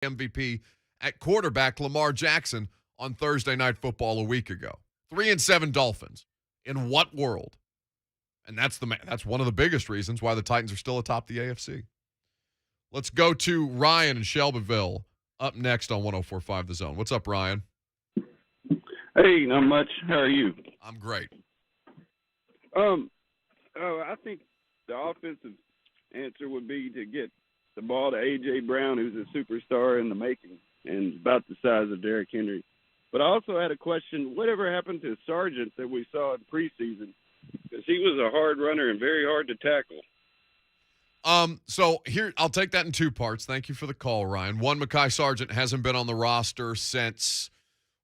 MVP at quarterback Lamar Jackson on Thursday Night Football a week ago. 3-7 Dolphins. In what world? And that's one of the biggest reasons why the Titans are still atop the AFC. Let's go to Ryan in Shelbyville up next on 104.5 The Zone. What's up, Ryan? Hey, not much. How are you? I'm great. I think the offensive answer would be to get the ball to A.J. Brown, who's a superstar in the making and about the size of Derrick Henry. But I also had a question. Whatever happened to Sargent that we saw in preseason? Because he was a hard runner and very hard to tackle. So here, I'll take that in two parts. Thank you for the call, Ryan. One, Mekhi Sargent hasn't been on the roster since,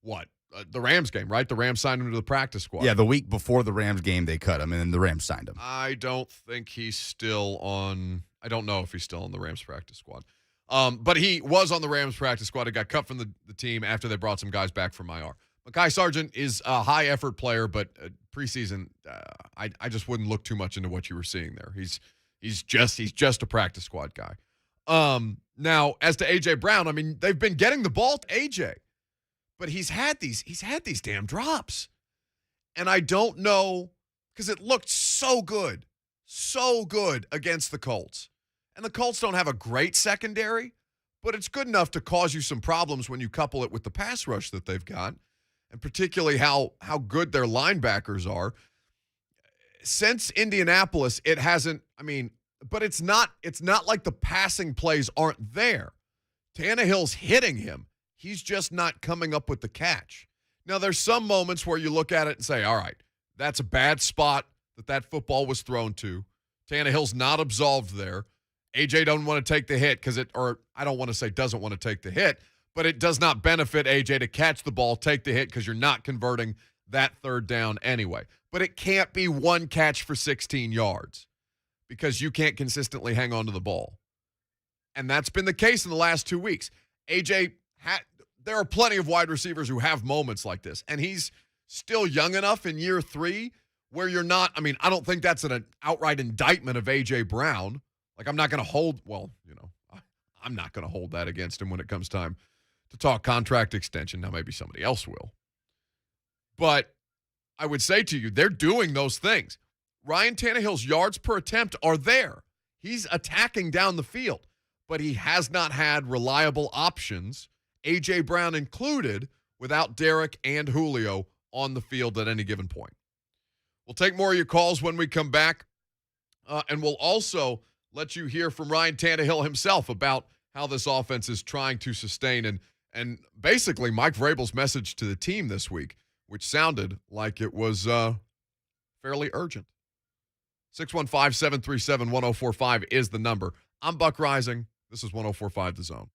the Rams game, right? The Rams signed him to the practice squad. Yeah, the week before the Rams game, they cut him, and then the Rams signed him. I don't think he's still on – I don't know if he's still on the Rams practice squad. But he was on the Rams practice squad. He got cut from the team after they brought some guys back from IR. Mekhi Sargent is a high-effort player, but preseason, I just wouldn't look too much into what you were seeing there. He's just a practice squad guy. Now, as to A.J. Brown, I mean, they've been getting the ball to A.J., but he's had these damn drops. And I don't know, because it looked so good against the Colts. And the Colts don't have a great secondary, but it's good enough to cause you some problems when you couple it with the pass rush that they've got, and particularly how good their linebackers are. Since Indianapolis, it hasn't, but it's not like the passing plays aren't there. Tannehill's hitting him. He's just not coming up with the catch. Now, there's some moments where you look at it and say, all right, that's a bad spot that football was thrown to. Tannehill's not absolved there. AJ don't want to take the hit or I don't want to say doesn't want to take the hit, but it does not benefit AJ to catch the ball, take the hit, because you're not converting that third down anyway. But it can't be one catch for 16 yards because you can't consistently hang on to the ball. And that's been the case in the last 2 weeks. There are plenty of wide receivers who have moments like this, and he's still young enough in year 3 where you're not, I don't think that's an outright indictment of A.J. Brown. Like, I'm not going to hold that against him when it comes time to talk contract extension. Now, maybe somebody else will. But I would say to you, they're doing those things. Ryan Tannehill's yards per attempt are there. He's attacking down the field, but he has not had reliable options, A.J. Brown included, without Derrick and Julio on the field at any given point. We'll take more of your calls when we come back, and we'll also let you hear from Ryan Tannehill himself about how this offense is trying to sustain and basically Mike Vrabel's message to the team this week, which sounded like it was fairly urgent. 615-737-1045 is the number. I'm Buck Reising. This is 104.5 The Zone.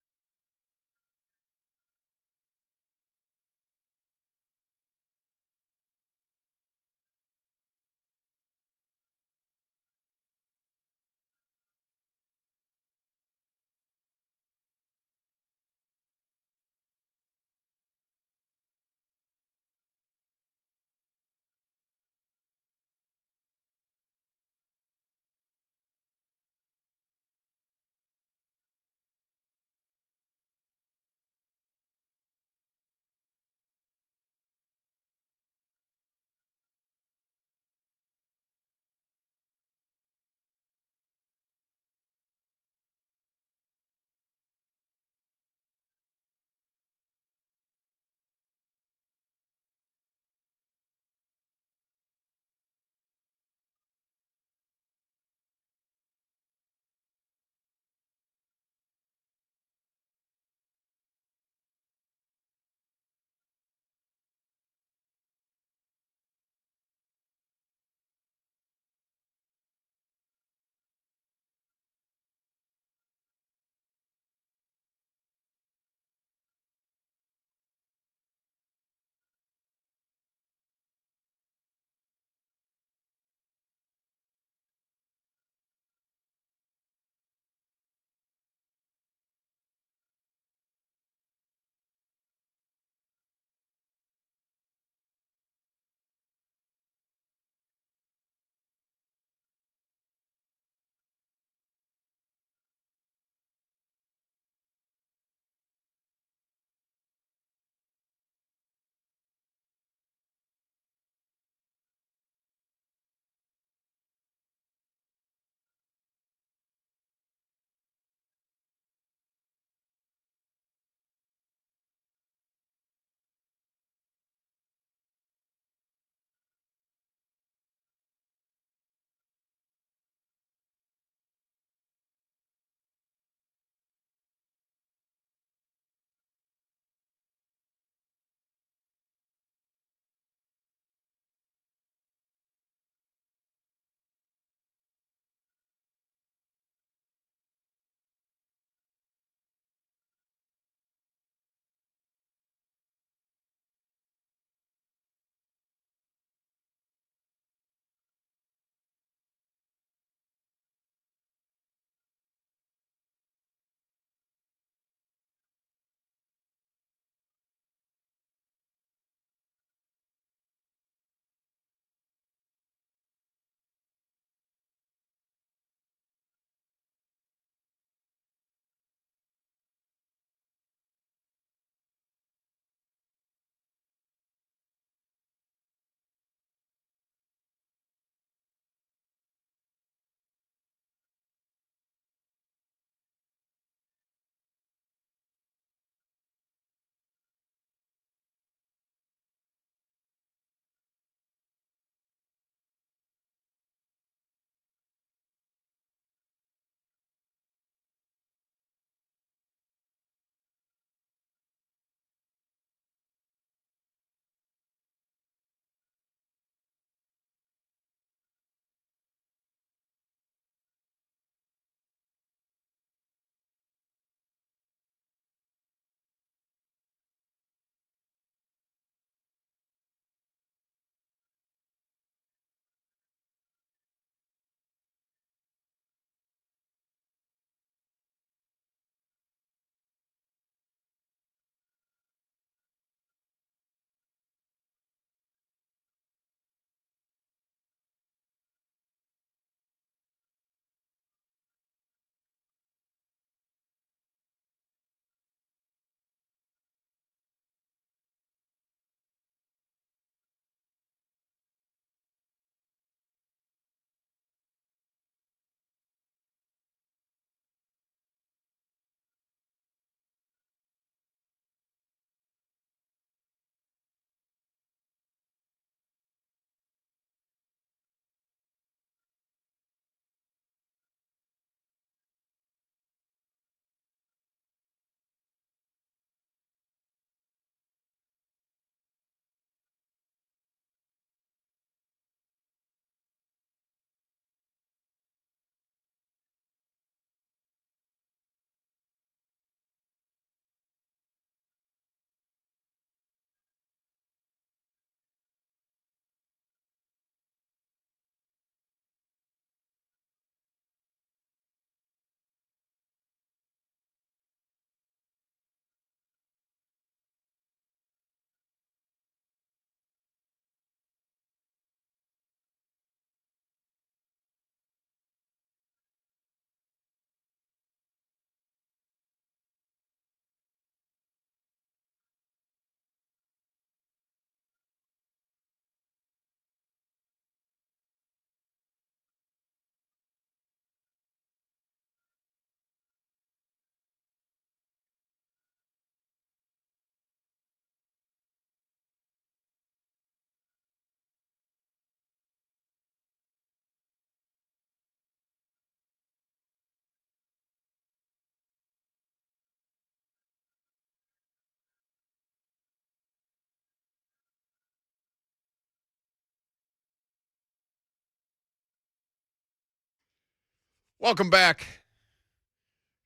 Welcome back.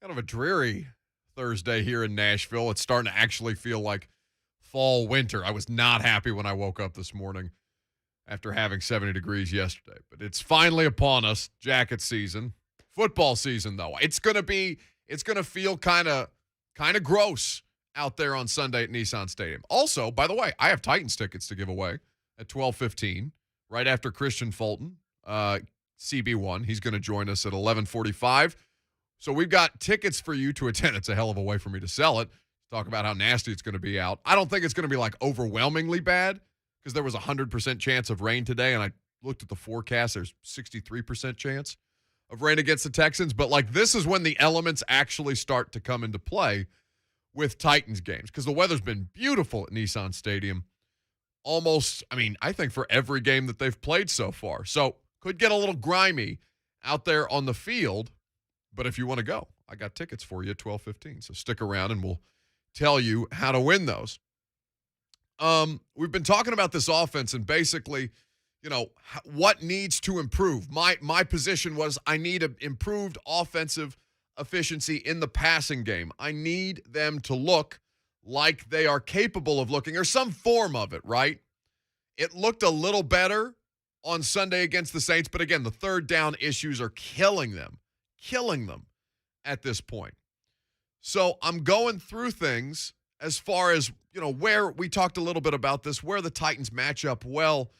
Kind of a dreary Thursday here in Nashville. It's starting to actually feel like fall winter. I was not happy when I woke up this morning after having 70 degrees yesterday, but it's finally upon us. Jacket season, football season though. It's going to feel kind of gross out there on Sunday at Nissan Stadium. Also, by the way, I have Titans tickets to give away at 12:15 right after Christian Fulton, CB1. He's going to join us at 11:45. So we've got tickets for you to attend. It's a hell of a way for me to sell it. Talk about how nasty it's going to be out. I don't think it's going to be like overwhelmingly bad because there was a 100% chance of rain today, and I looked at the forecast. There's 63% chance of rain against the Texans. But, like, this is when the elements actually start to come into play with Titans games because the weather's been beautiful at Nissan Stadium I think for every game that they've played so far. So could get a little grimy out there on the field. But if you want to go, I got tickets for you at 12:15. So stick around and we'll tell you how to win those. We've been talking about this offense and basically, what needs to improve. My position was I need an improved offensive efficiency in the passing game. I need them to look like they are capable of looking, or some form of it, right? It looked a little better on Sunday against the Saints, but again, the third down issues are killing them at this point. So I'm going through things as far as, where we talked a little bit about this, where the Titans match up well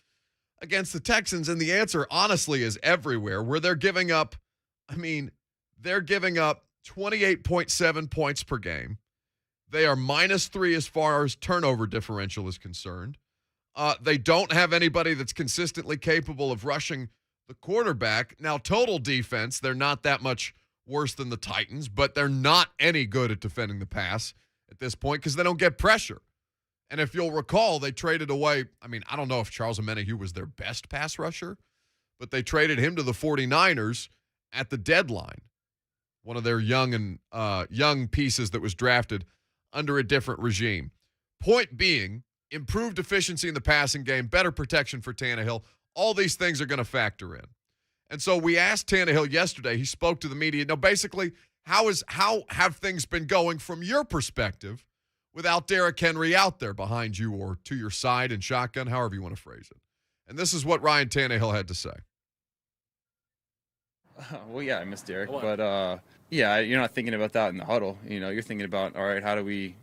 against the Texans. And the answer, honestly, is everywhere, where they're giving up 28.7 points per game. They are -3 as far as turnover differential is concerned. They don't have anybody that's consistently capable of rushing the quarterback. Now, total defense, they're not that much worse than the Titans, but they're not any good at defending the pass at this point because they don't get pressure. And if you'll recall, they traded away, I don't know if Charles Omenihu was their best pass rusher, but they traded him to the 49ers at the deadline. One of their young pieces that was drafted under a different regime. Point being, improved efficiency in the passing game, better protection for Tannehill. All these things are going to factor in. And so we asked Tannehill yesterday, he spoke to the media. Now, basically, how have things been going from your perspective without Derrick Henry out there behind you or to your side in shotgun, however you want to phrase it? And this is what Ryan Tannehill had to say. Well, yeah, I miss Derrick, but you're not thinking about that in the huddle. You're thinking about, all right, how do we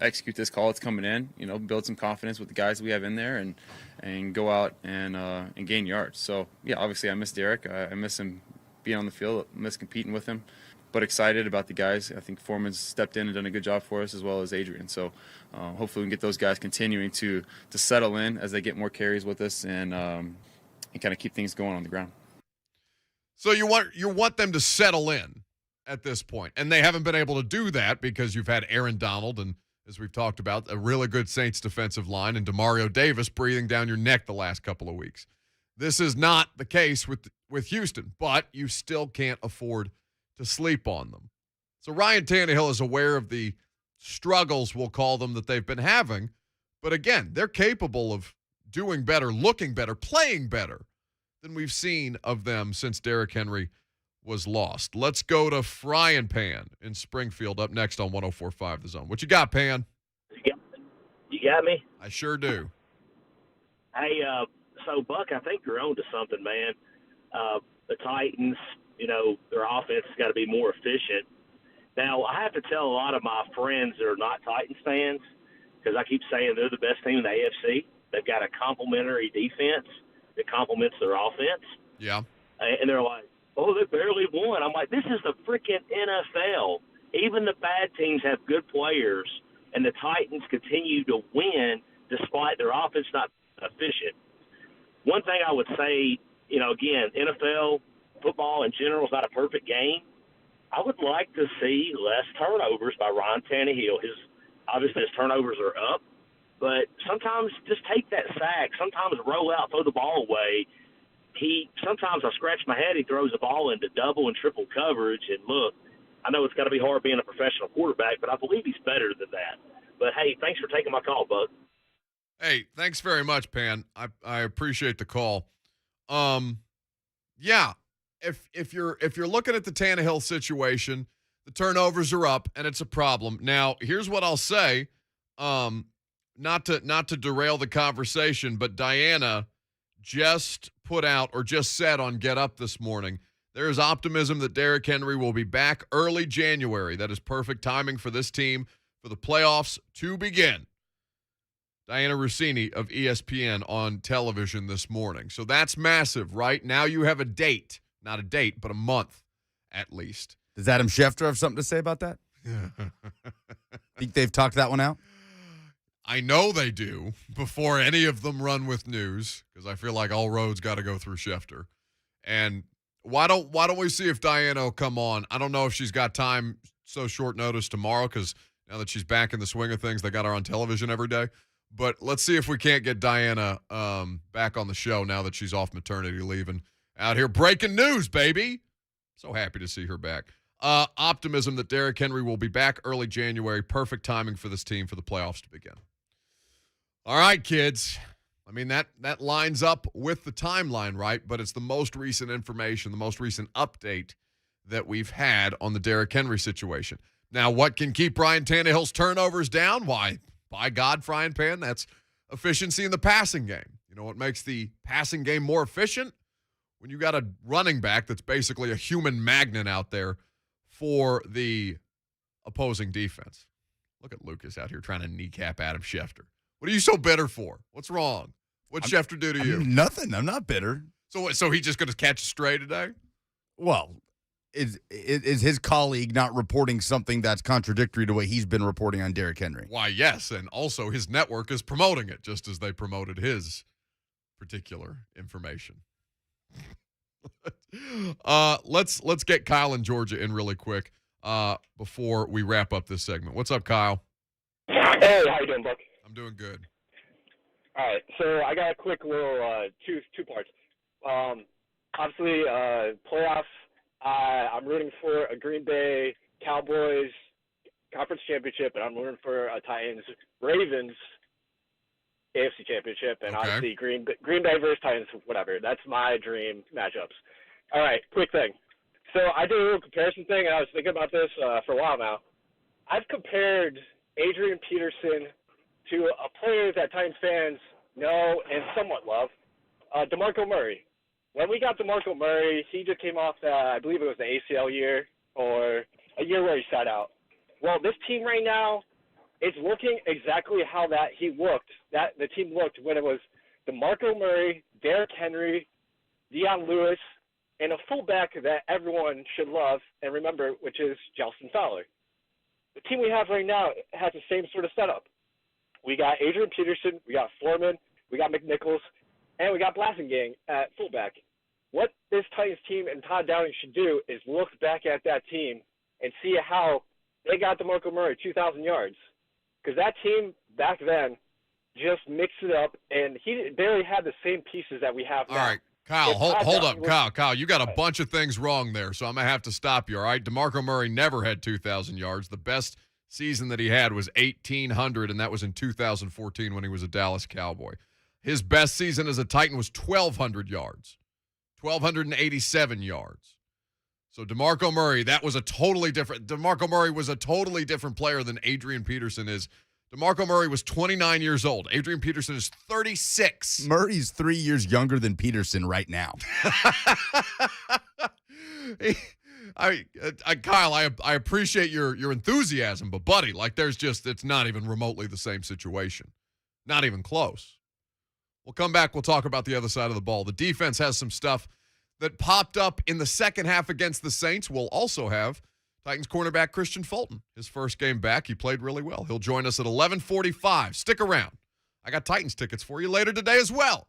execute this call that's coming in? Build some confidence with the guys we have in there, and go out and gain yards. So yeah, obviously I miss Derrick. I miss him being on the field. I miss competing with him. But excited about the guys. I think Foreman's stepped in and done a good job for us, as well as Adrian. So hopefully we can get those guys continuing to settle in as they get more carries with us and kind of keep things going on the ground. So you want them to settle in at this point, and they haven't been able to do that because you've had Aaron Donald and, as we've talked about, a really good Saints defensive line and Demario Davis breathing down your neck the last couple of weeks. This is not the case with Houston, but you still can't afford to sleep on them. So Ryan Tannehill is aware of the struggles, we'll call them, that they've been having, but again, they're capable of doing better, looking better, playing better than we've seen of them since Derrick Henry was lost. Let's go to Frying Pan in Springfield up next on 104.5 The Zone. What you got, Pan? You got me? I sure do. Hey, so Buck, I think you're on to something, man. The Titans, their offense has got to be more efficient. Now, I have to tell a lot of my friends that are not Titans fans, because I keep saying they're the best team in the AFC. They've got a complementary defense that complements their offense. Yeah. And they're like, oh, they barely won. I'm like, this is the freaking NFL. Even the bad teams have good players, and the Titans continue to win despite their offense not efficient. One thing I would say, again, NFL, football in general is not a perfect game. I would like to see less turnovers by Ryan Tannehill. Obviously, his turnovers are up, but sometimes just take that sack. Sometimes roll out, throw the ball away. Sometimes I scratch my head. He throws the ball into double and triple coverage. And look, I know it's got to be hard being a professional quarterback, but I believe he's better than that. But hey, thanks for taking my call, Buck. Hey, thanks very much, Pan. I appreciate the call. Yeah, if you're looking at the Tannehill situation, the turnovers are up and it's a problem. Now, here's what I'll say. Not to derail the conversation, but Diana just put out or just said on Get Up this morning, there is optimism that Derrick Henry will be back early January. That is perfect timing for this team for the playoffs to begin. Diana Rossini of ESPN on television this morning. So that's massive, right? Now you have a date. Not a date, but a month at least. Does Adam Schefter have something to say about that? Think they've talked that one out? I know they do before any of them run with news, because I feel like all roads got to go through Schefter. And why don't we see if Diana will come on? I don't know if she's got time so short notice tomorrow, because now that she's back in the swing of things, they got her on television every day. But let's see if we can't get Diana back on the show now that she's off maternity leave and out here breaking news, baby. So happy to see her back. Optimism that Derrick Henry will be back early January. Perfect timing for this team for the playoffs to begin. All right, kids. I mean, that lines up with the timeline, right? But it's the most recent information, the most recent update that we've had on the Derrick Henry situation. Now, what can keep Ryan Tannehill's turnovers down? Why, by God, Frying Pan, that's efficiency in the passing game. You know what makes the passing game more efficient? When you got a running back that's basically a human magnet out there for the opposing defense. Look at Lucas out here trying to kneecap Adam Schefter. What are you so bitter for? What's wrong? What'd Schefter do to you? Nothing. I'm not bitter. So he just going to catch a stray today? Well, is his colleague not reporting something that's contradictory to what he's been reporting on Derrick Henry? Why, yes, and also his network is promoting it just as they promoted his particular information. Let's get Kyle in Georgia in really quick before we wrap up this segment. What's up, Kyle? Hey, how you doing, Buck? I'm doing good. All right, so I got a quick little two parts. Obviously, playoffs. I'm rooting for a Green Bay Cowboys conference championship, and I'm rooting for a Titans Ravens AFC championship, and Okay. obviously Green Bay versus Titans, whatever. That's my dream matchups. All right, quick thing. So I did a little comparison thing, and I was thinking about this for a while now. I've compared Adrian Peterson to a player that Titans fans know and somewhat love, DeMarco Murray. When we got DeMarco Murray, he just came off I believe it was the ACL year or a year where he sat out. Well, this team right now, it's looking exactly how that the team looked when it was DeMarco Murray, Derrick Henry, Deion Lewis, and a fullback that everyone should love and remember, which is Justin Fowler. The team we have right now has the same sort of setup. We got Adrian Peterson, we got Foreman, we got McNichols, and we got Blasingame at fullback. What this Titans team and Todd Downing should do is look back at that team and see how they got DeMarco Murray 2,000 yards. Because that team back then just mixed it up, and he barely had the same pieces that we have now. All right, Kyle, hold up. Kyle, you got a bunch of things wrong there, so I'm going to have to stop you, all right? DeMarco Murray never had 2,000 yards. The best season that he had was 1,800, and that was in 2014 when he was a Dallas Cowboy. His best season as a Titan was 1,200 yards, 1,287 yards. So DeMarco Murray, DeMarco Murray was a totally different player than Adrian Peterson is. DeMarco Murray was 29 years old. Adrian Peterson is 36. Murray's 3 years younger than Peterson right now. Kyle, I appreciate your enthusiasm, but buddy, like it's not even remotely the same situation. Not even close. We'll come back. We'll talk about the other side of the ball. The defense has some stuff that popped up in the second half against the Saints. We'll also have Titans cornerback Christian Fulton. His first game back, he played really well. He'll join us at 11:45. Stick around. I got Titans tickets for you later today as well.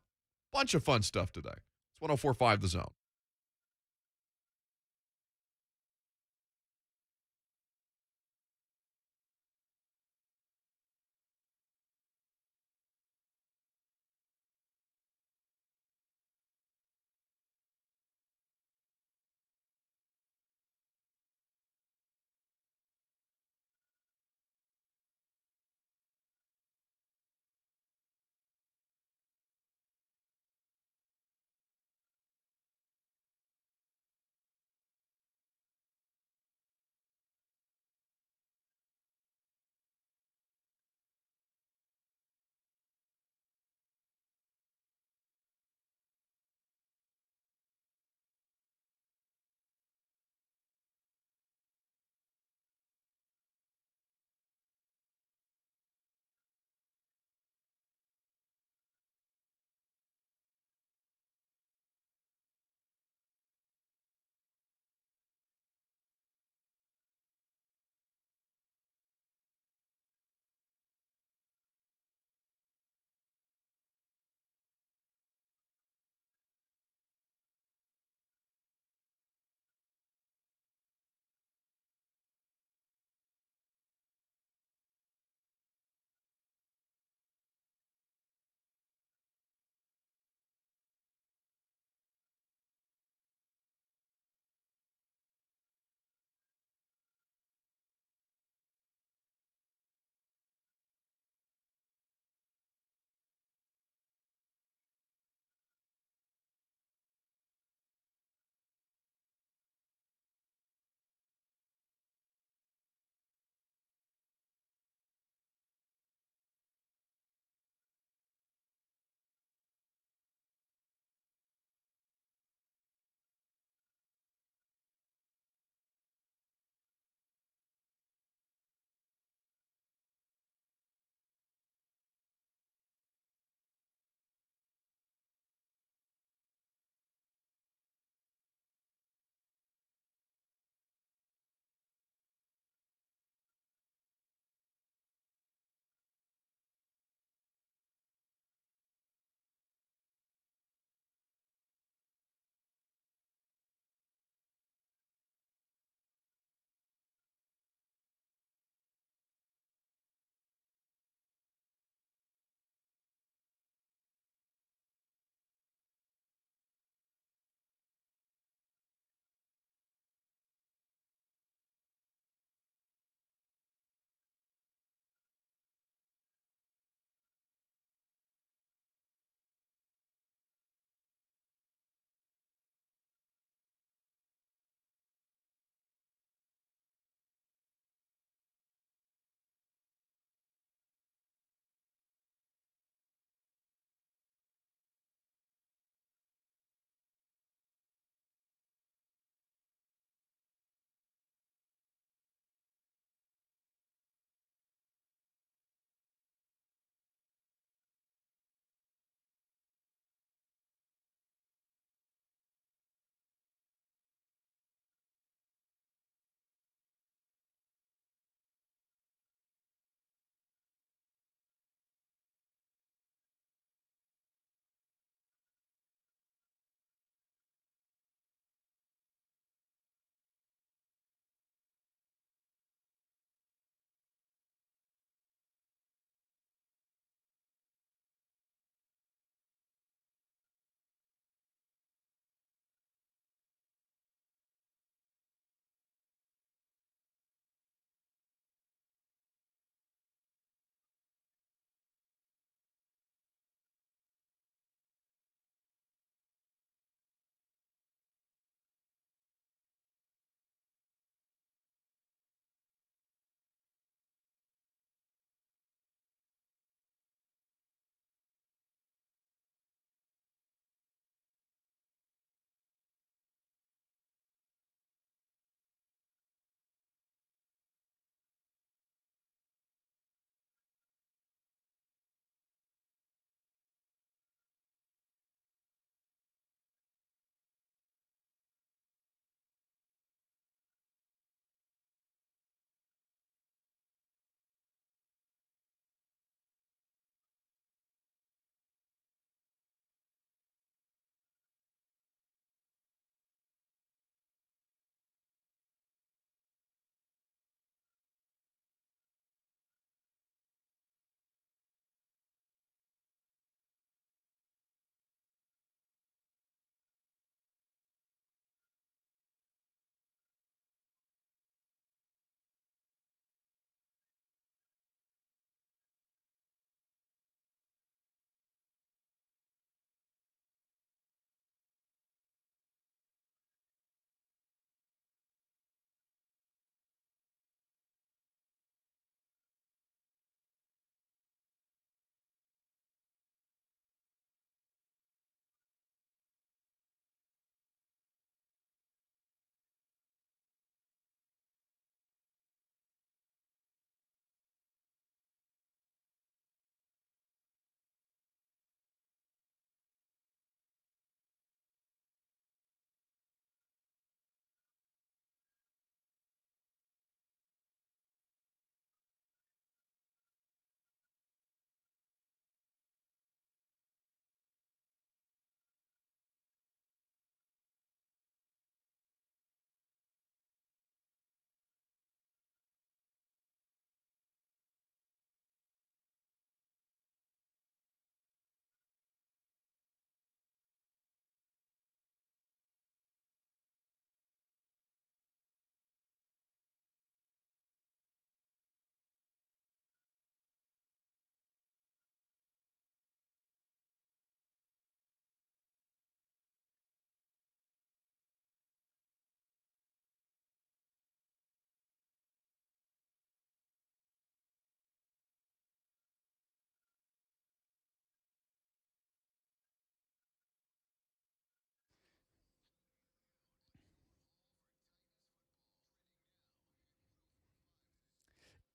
Bunch of fun stuff today. It's 104.5 The Zone.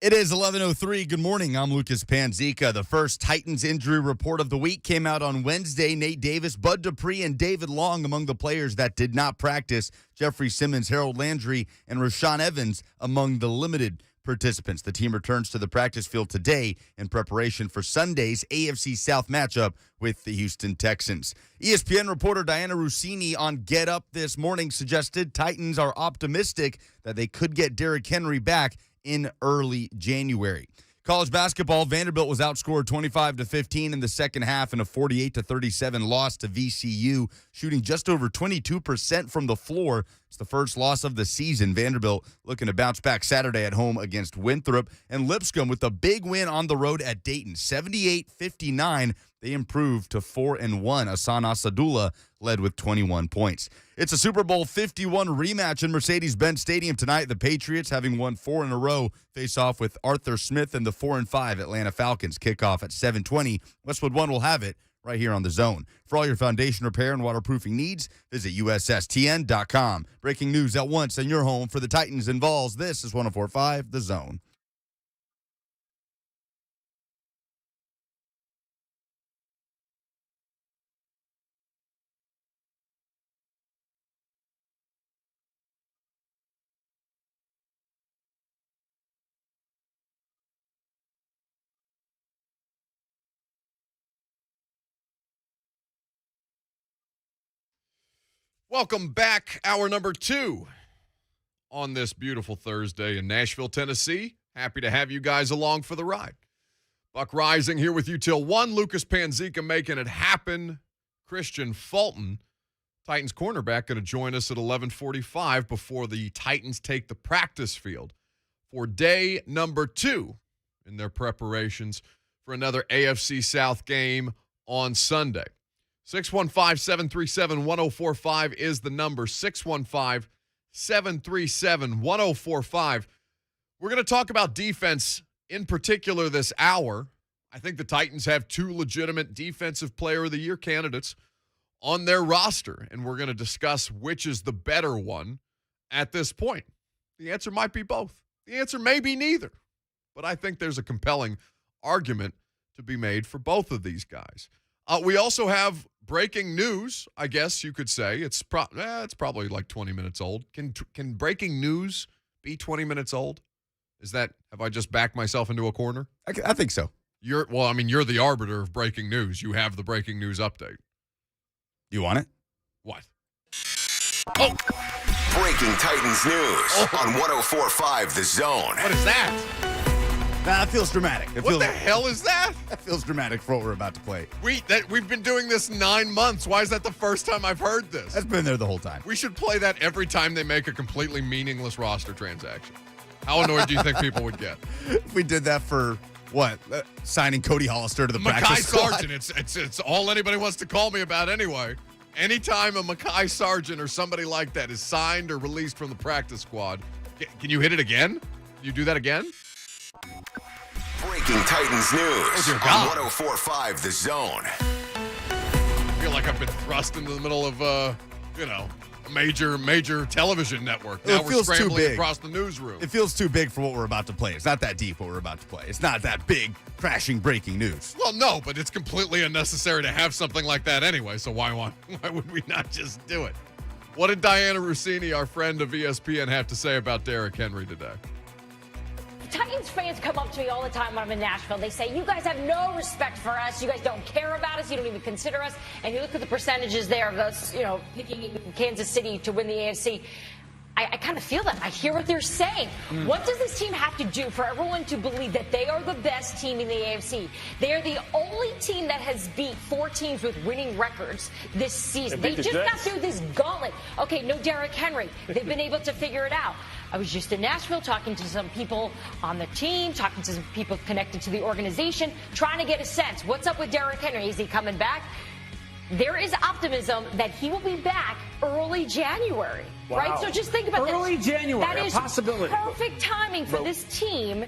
It is 11:03. Good morning. I'm Lucas Panzica. The first Titans injury report of the week came out on Wednesday. Nate Davis, Bud Dupree, and David Long among the players that did not practice. Jeffrey Simmons, Harold Landry, and Rashaan Evans among the limited participants. The team returns to the practice field today in preparation for Sunday's AFC South matchup with the Houston Texans. ESPN reporter Diana Rossini on Get Up this morning suggested Titans are optimistic that they could get Derrick Henry back in early January. College basketball, Vanderbilt was outscored 25-15 in the second half in a 48-37 loss to VCU, shooting just over 22% from the floor. It's the first loss of the season. Vanderbilt looking to bounce back Saturday at home against Winthrop. And Lipscomb with a big win on the road at Dayton, 78-59. They improved to 4-1. Hassan Asadullah led with 21 points. It's a Super Bowl 51 rematch in Mercedes-Benz Stadium tonight. The Patriots, having won 4 in a row, face off with Arthur Smith and the 4-5 Atlanta Falcons. Kickoff at 7:20. Westwood One will have it right here on The Zone. For all your foundation repair and waterproofing needs, visit USSTN.com. Breaking news at once in your home for the Titans and Vols. This is 104.5 The Zone. Welcome back. Hour number 2 on this beautiful Thursday in Nashville, Tennessee. Happy to have you guys along for the ride. Buck Reising here with you till 1. Lucas Panzica making it happen. Christian Fulton, Titans cornerback, going to join us at 11:45 before the Titans take the practice field for day number 2 in their preparations for another AFC South game on Sunday. 615-737-1045 is the number. 615-737-1045. We're going to talk about defense in particular this hour. I think the Titans have 2 legitimate Defensive Player of the Year candidates on their roster, and we're going to discuss which is the better one at this point. The answer might be both. The answer may be neither. But I think there's a compelling argument to be made for both of these guys. We also have breaking news, I guess you could say. It's probably like 20 minutes old. Can breaking news be 20 minutes old? Have I just backed myself into a corner? I think so. You're the arbiter of breaking news. You have the breaking news update. You want it? What? Oh! Breaking Titans news on 104.5 The Zone. What is that? That feels dramatic. What the hell is that? That feels dramatic for what we're about to play. We've been doing this 9 months. Why is that the first time I've heard this? That's been there the whole time. We should play that every time they make a completely meaningless roster transaction. How annoyed do you think people would get? If we did that for what? Signing Cody Hollister to the practice squad? Mackay Sargent. It's all anybody wants to call me about anyway. Anytime a Mackay Sargent or somebody like that is signed or released from the practice squad, can you hit it again? Can you do that again? Breaking Titans news on 104.5 The Zone. I feel like I've been thrust into the middle of a major television network. Now we're scrambling across the newsroom. It feels too big for what we're about to play. It's not that deep what we're about to play. It's not that big, crashing, breaking news. Well, no, but it's completely unnecessary to have something like that anyway, so why would we not just do it? What did Diana Rossini, our friend of ESPN, have to say about Derrick Henry today? Titans fans come up to me all the time when I'm in Nashville. They say, you guys have no respect for us. You guys don't care about us. You don't even consider us. And you look at the percentages there of us, picking Kansas City to win the AFC. I kind of feel that. I hear what they're saying. What does this team have to do for everyone to believe that they are the best team in the AFC? They are the only team that has beat 4 teams with winning records this season. They just got through this gauntlet. Okay, no Derrick Henry. They've been able to figure it out. I was just in Nashville talking to some people on the team, talking to some people connected to the organization, trying to get a sense. What's up with Derrick Henry? Is he coming back? There is optimism that he will be back early January, right? So just think about Early January, that is a possibility. Perfect timing for this team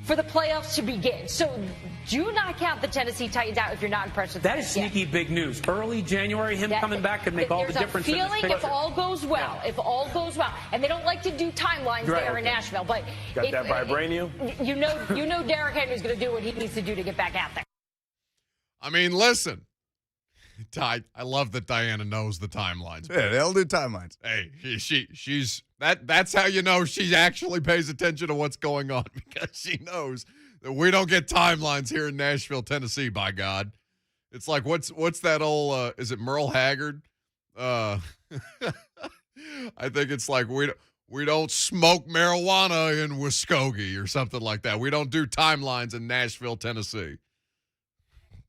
for the playoffs to begin. So do not count the Tennessee Titans out if you're not impressed with that. Is yet. sneaky big news. Early January, him coming back could make all the difference. There's a in this feeling picture. if all goes well, and they don't like to do timelines there in Nashville, but got that vibranium. You know, Derrick Henry's going to do what he needs to do to get back out there. I mean, listen, Ty, I love that Diana knows the timelines. Yeah, they all do timelines. Hey, she's that's how you know she actually pays attention to what's going on, because she knows that we don't get timelines here in Nashville, Tennessee, by God. It's like, what's that old, is it Merle Haggard? I think it's like, we don't smoke marijuana in Muskogee or something like that. We don't do timelines in Nashville, Tennessee.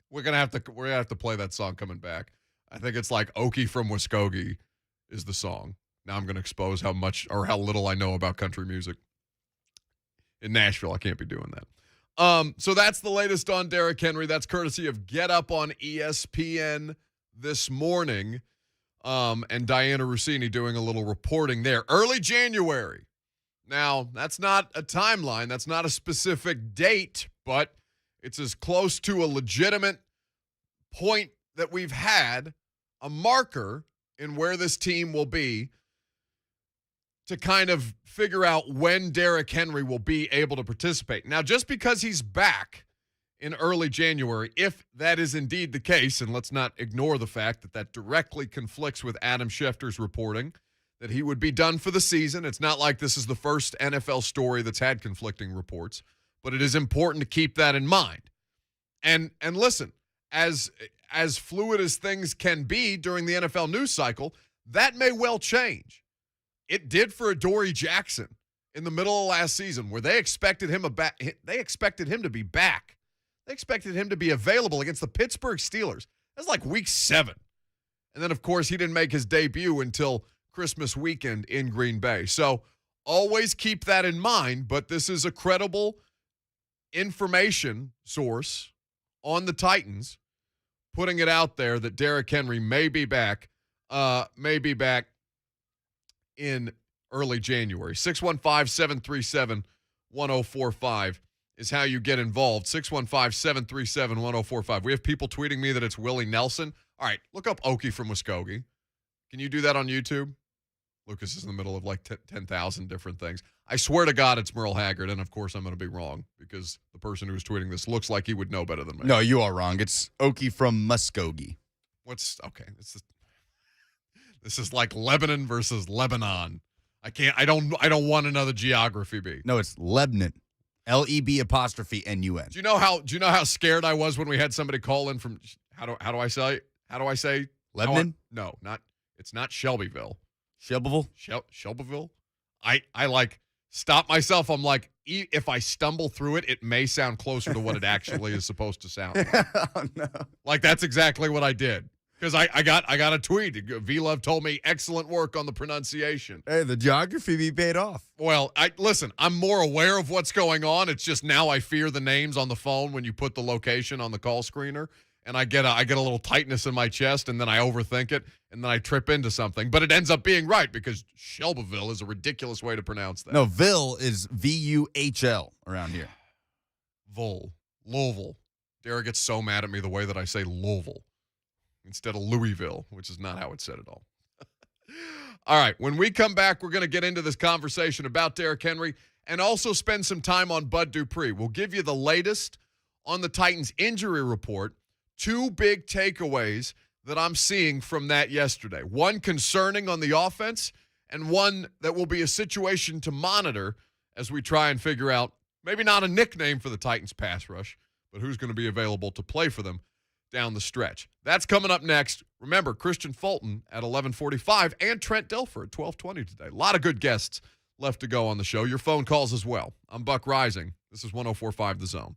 We're gonna have to play that song coming back. I think it's like Okie from Muskogee is the song. Now I'm gonna expose how much or how little I know about country music. In Nashville, I can't be doing that. So that's the latest on Derrick Henry. That's courtesy of Get Up on ESPN this morning. And Diana Rossini doing a little reporting there. Early January. Now, that's not a timeline. That's not a specific date, but it's as close to a legitimate point that we've had, a marker in where this team will be to kind of figure out when Derrick Henry will be able to participate. Now, just because he's back in early January, if that is indeed the case, and let's not ignore the fact that that directly conflicts with Adam Schefter's reporting that he would be done for the season. It's not like this is the first NFL story that's had conflicting reports, but it is important to keep that in mind. And listen, as fluid as things can be during the NFL news cycle, that may well change. It did for Adoree Jackson in the middle of last season, where they expected him to be back. They expected him to be available against the Pittsburgh Steelers. That's like week 7. And then, of course, he didn't make his debut until Christmas weekend in Green Bay. So always keep that in mind, but this is a credible information source on the Titans, putting it out there that Derrick Henry may be back in early January. 615-737-1045 is how you get involved. 615-737-1045. We have people tweeting me that it's Willie Nelson. All right, look up Okie from Muskogee. Can you do that on YouTube? Lucas is in the middle of like 10,000 different things. I swear to God it's Merle Haggard, and of course I'm going to be wrong because the person who's tweeting this looks like he would know better than me. No, you are wrong. It's Okie from Muskogee. Okay? This is like Lebanon versus Lebanon. I don't want another geography bee. No, it's Lebanon. LEB''NUN. Do you know how scared I was when we had somebody call in from how do I say Lebanon? It's not Shelbyville. Shelbyville? I like stop myself. I'm like, if I stumble through it, it may sound closer to what it actually is supposed to sound like. Oh, no. Like that's exactly what I did. Because I got a tweet. V-Love told me excellent work on the pronunciation. Hey, the geography be paid off. Well, I'm more aware of what's going on. It's just now I fear the names on the phone when you put the location on the call screener. And I get a little tightness in my chest, and then I overthink it, and then I trip into something. But it ends up being right because Shelbyville is a ridiculous way to pronounce that. No, Ville is VUHL around here. Louisville. Derek gets so mad at me the way that I say Louisville instead of Louisville, which is not how it's said at all. All right, when we come back, we're going to get into this conversation about Derrick Henry and also spend some time on Bud Dupree. We'll give you the latest on the Titans injury report. 2 big takeaways that I'm seeing from that yesterday. One concerning on the offense, and one that will be a situation to monitor as we try and figure out maybe not a nickname for the Titans pass rush, but who's going to be available to play for them down the stretch. That's coming up next. Remember, Christian Fulton at 11:45 and Trent Dilfer at 12:20 today. A lot of good guests left to go on the show. Your phone calls as well. I'm Buck Reising. This is 104.5 The Zone.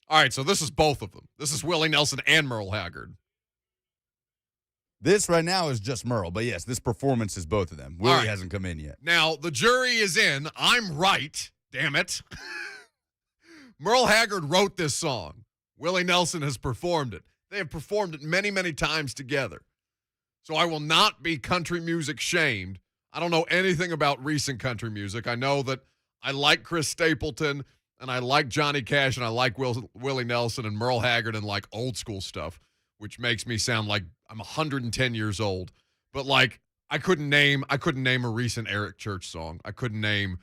All right, so this is both of them. This is Willie Nelson and Merle Haggard. This right now is just Merle, but yes, this performance is both of them. Willie hasn't come in yet. Now, the jury is in. I'm right. Damn it. Merle Haggard wrote this song. Willie Nelson has performed it. They have performed it many, many times together. So I will not be country music shamed. I don't know anything about recent country music. I know that I like Chris Stapleton, and I like Johnny Cash, and I like Willie Nelson and Merle Haggard and like old school stuff, which makes me sound like I'm 110 years old. But like I couldn't name a recent Eric Church song. I couldn't name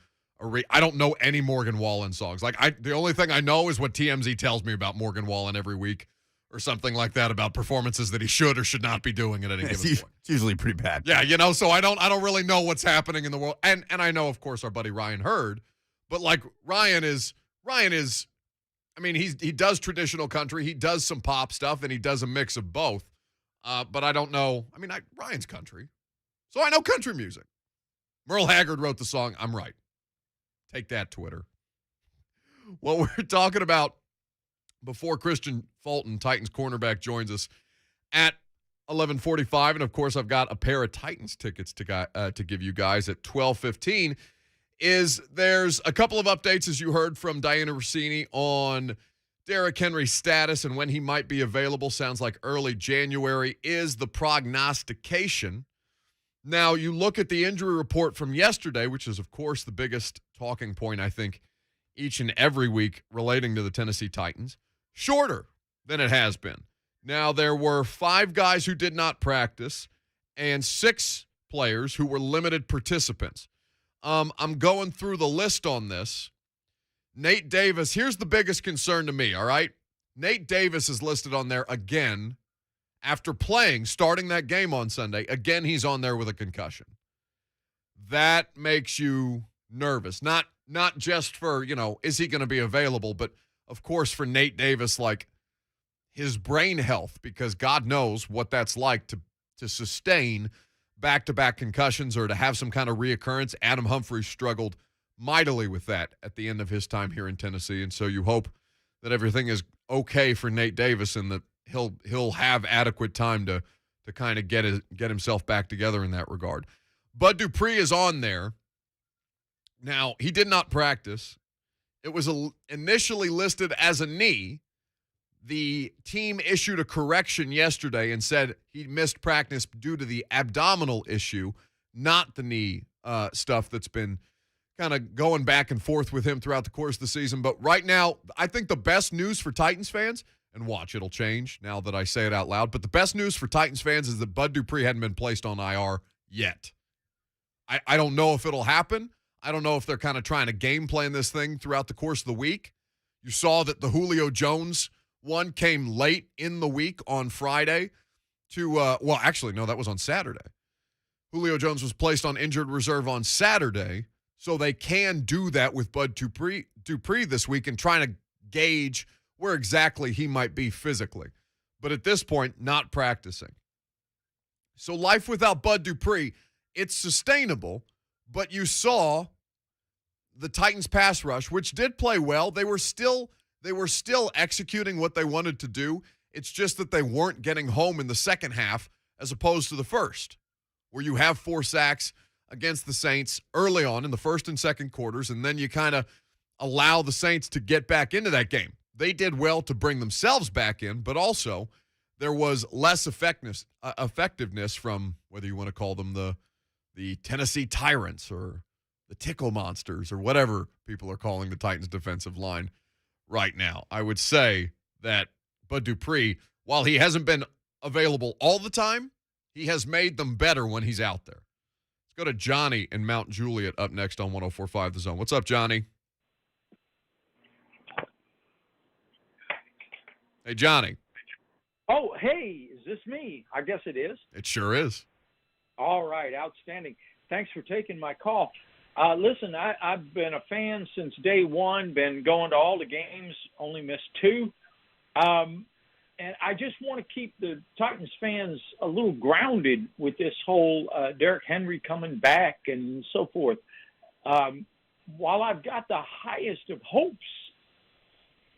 I don't know any Morgan Wallen songs. Like the only thing I know is what TMZ tells me about Morgan Wallen every week or something like that about performances that he should or should not be doing at any given point. It's usually pretty bad. Yeah, so I don't really know what's happening in the world. And I know, of course, our buddy Ryan Hurd, but like Ryan is I mean, he does traditional country, he does some pop stuff, and he does a mix of both. But I don't know. I mean, Ryan's country, so I know country music. Merle Haggard wrote the song. I'm right. Take that, Twitter. What we're talking about before Christian Fulton, Titans cornerback, joins us at 11:45, and of course, I've got a pair of Titans tickets to give you guys at 12:15. There's a couple of updates, as you heard from Diana Rossini, on Derrick Henry's status and when he might be available. Sounds like early January is the prognostication. Now, you look at the injury report from yesterday, which is, of course, the biggest talking point, I think, each and every week relating to the Tennessee Titans. Shorter than it has been. Now, there were 5 guys who did not practice and 6 players who were limited participants. I'm going through the list on this. Nate Davis, here's the biggest concern to me, all right? Nate Davis is listed on there again after starting that game on Sunday. Again, he's on there with a concussion. That makes you nervous. Not just for, is he going to be available, but of course for Nate Davis, like his brain health, because God knows what that's like to sustain back-to-back concussions or to have some kind of reoccurrence. Adam Humphries struggled mightily with that at the end of his time here in Tennessee, and so you hope that everything is okay for Nate Davis and that he'll have adequate time to kind of get himself back together in that regard. Bud Dupree is on there. Now, he did not practice. It was initially listed as a knee. The team issued a correction yesterday and said he missed practice due to the abdominal issue, not the knee stuff that's been kind of going back and forth with him throughout the course of the season. But right now, I think the best news for Titans fans, and watch, it'll change now that I say it out loud, but the best news for Titans fans is that Bud Dupree hadn't been placed on IR yet. I don't know if it'll happen. I don't know if they're kind of trying to game plan this thing throughout the course of the week. You saw that the Julio Jones one came late in the week on Friday that was on Saturday. Julio Jones was placed on injured reserve on Saturday, so they can do that with Bud Dupree this week and trying to gauge where exactly he might be physically. But at this point, not practicing. So life without Bud Dupree, it's sustainable, but you saw the Titans pass rush, which did play well. They were still executing what they wanted to do. It's just that they weren't getting home in the second half as opposed to the first, where you have 4 sacks against the Saints early on in the first and second quarters, and then you kind of allow the Saints to get back into that game. They did well to bring themselves back in, but also there was less effectiveness from, whether you want to call them the Tennessee Tyrants or the Tickle Monsters or whatever people are calling the Titans defensive line right now. I would say that Bud Dupree, while he hasn't been available all the time, he has made them better when he's out there. Let's go to Johnny in Mount Juliet up next on 104.5 The Zone. What's up, Johnny? Hey, Johnny. Oh, hey, is this me? I guess it is. It sure is. All right, outstanding. Thanks for taking my call. Listen, I've been a fan since day one, been going to all the games, only missed 2. And I just want to keep the Titans fans a little grounded with this whole Derrick Henry coming back and so forth. While I've got the highest of hopes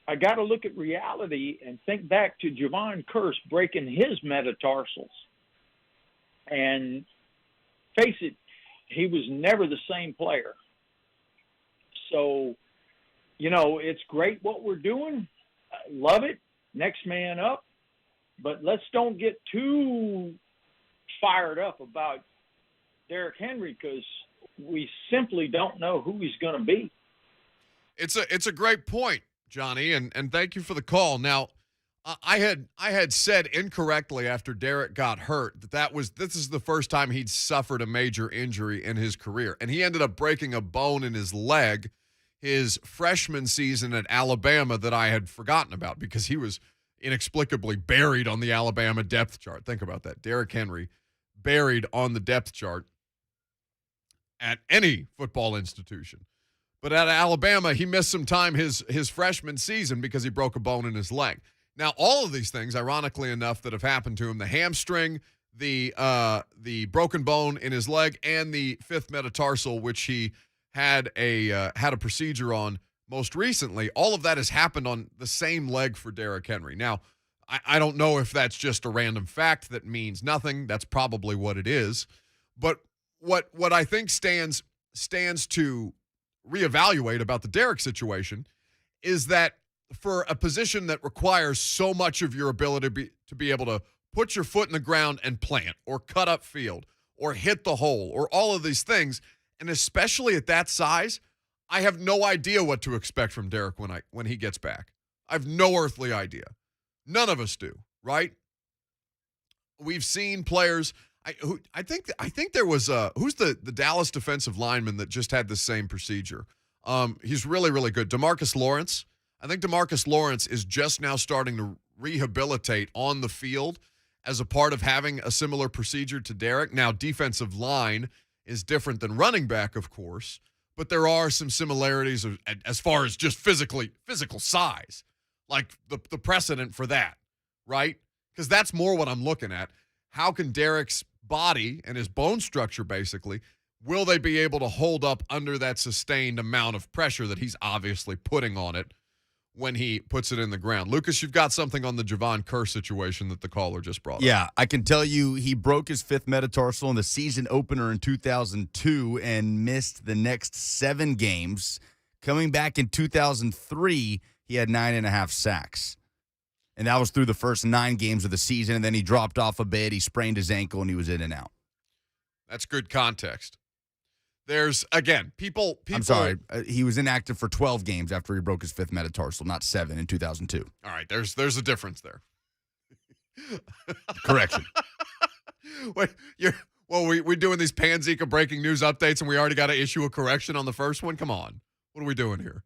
I got to look at reality and think back to Javon Curse breaking his metatarsals. And face it, he was never the same player. So, it's great what we're doing. I love it. Next man up. But let's don't get too fired up about Derrick Henry because we simply don't know who he's going to be. It's a great point, Johnny, and thank you for the call. Now, I had said incorrectly after Derrick got hurt that this is the first time he'd suffered a major injury in his career, and he ended up breaking a bone in his leg his freshman season at Alabama that I had forgotten about because he was inexplicably buried on the Alabama depth chart. Think about that. Derrick Henry buried on the depth chart at any football institution. But at Alabama, he missed some time his freshman season because he broke a bone in his leg. Now, all of these things, ironically enough, that have happened to him, the hamstring, the broken bone in his leg, and the fifth metatarsal, which he had a procedure on most recently, all of that has happened on the same leg for Derrick Henry. Now, I don't know if that's just a random fact that means nothing. That's probably what it is. But what I think stands to reevaluate about the Derrick situation is that for a position that requires so much of your ability to be able to put your foot in the ground and plant or cut up field or hit the hole or all of these things, and especially at that size, I have no idea what to expect from Derrick when he gets back. I have no earthly idea. None of us do, right? We've seen players. I think there was who's the Dallas defensive lineman that just had the same procedure. He's really, really good. DeMarcus Lawrence. I think DeMarcus Lawrence is just now starting to rehabilitate on the field as a part of having a similar procedure to Derrick. Now, defensive line is different than running back, of course, but there are some similarities as far as just physical size, like the precedent for that, right? Because that's more what I'm looking at. How can Derrick's body and his bone structure, basically, will they be able to hold up under that sustained amount of pressure that he's obviously putting on it when he puts it in the ground? Lucas, you've got something on the Javon Curse situation that the caller just brought up. Yeah, I can tell you he broke his fifth metatarsal in the season opener in 2002 and missed the next 7 games. Coming back in 2003, he had 9.5 sacks. And that was through the first 9 games of the season, and then he dropped off a bit. He sprained his ankle, and he was in and out. That's good context. There's, again, people. I'm sorry. He was inactive for 12 games after he broke his fifth metatarsal, not 7 in 2002. All right, there's a difference there. Correction. Wait, we're doing these Panzika breaking news updates, and we already got to issue a correction on the first one? Come on. What are we doing here?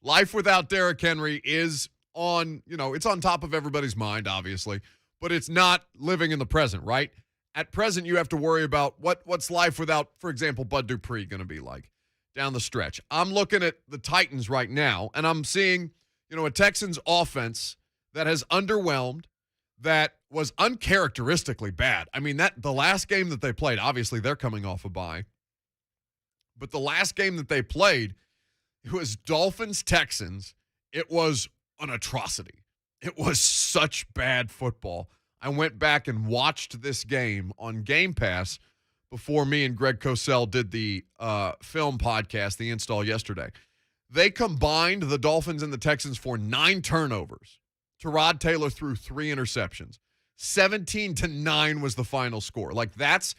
Life without Derrick Henry is it's on top of everybody's mind, obviously, but it's not living in the present, right? At present, you have to worry about what's life without, for example, Bud Dupree going to be like down the stretch. I'm looking at the Titans right now, and I'm seeing, a Texans offense that has underwhelmed, that was uncharacteristically bad. I mean, the last game that they played, obviously they're coming off a bye, but the last game that they played, it was Dolphins-Texans. It was an atrocity. It was such bad football. I went back and watched this game on Game Pass before me and Greg Cosell did the film podcast, the install yesterday. They combined the Dolphins and the Texans for 9 turnovers. Tyrod Taylor threw 3 interceptions. 17-9 was the final score. Like that's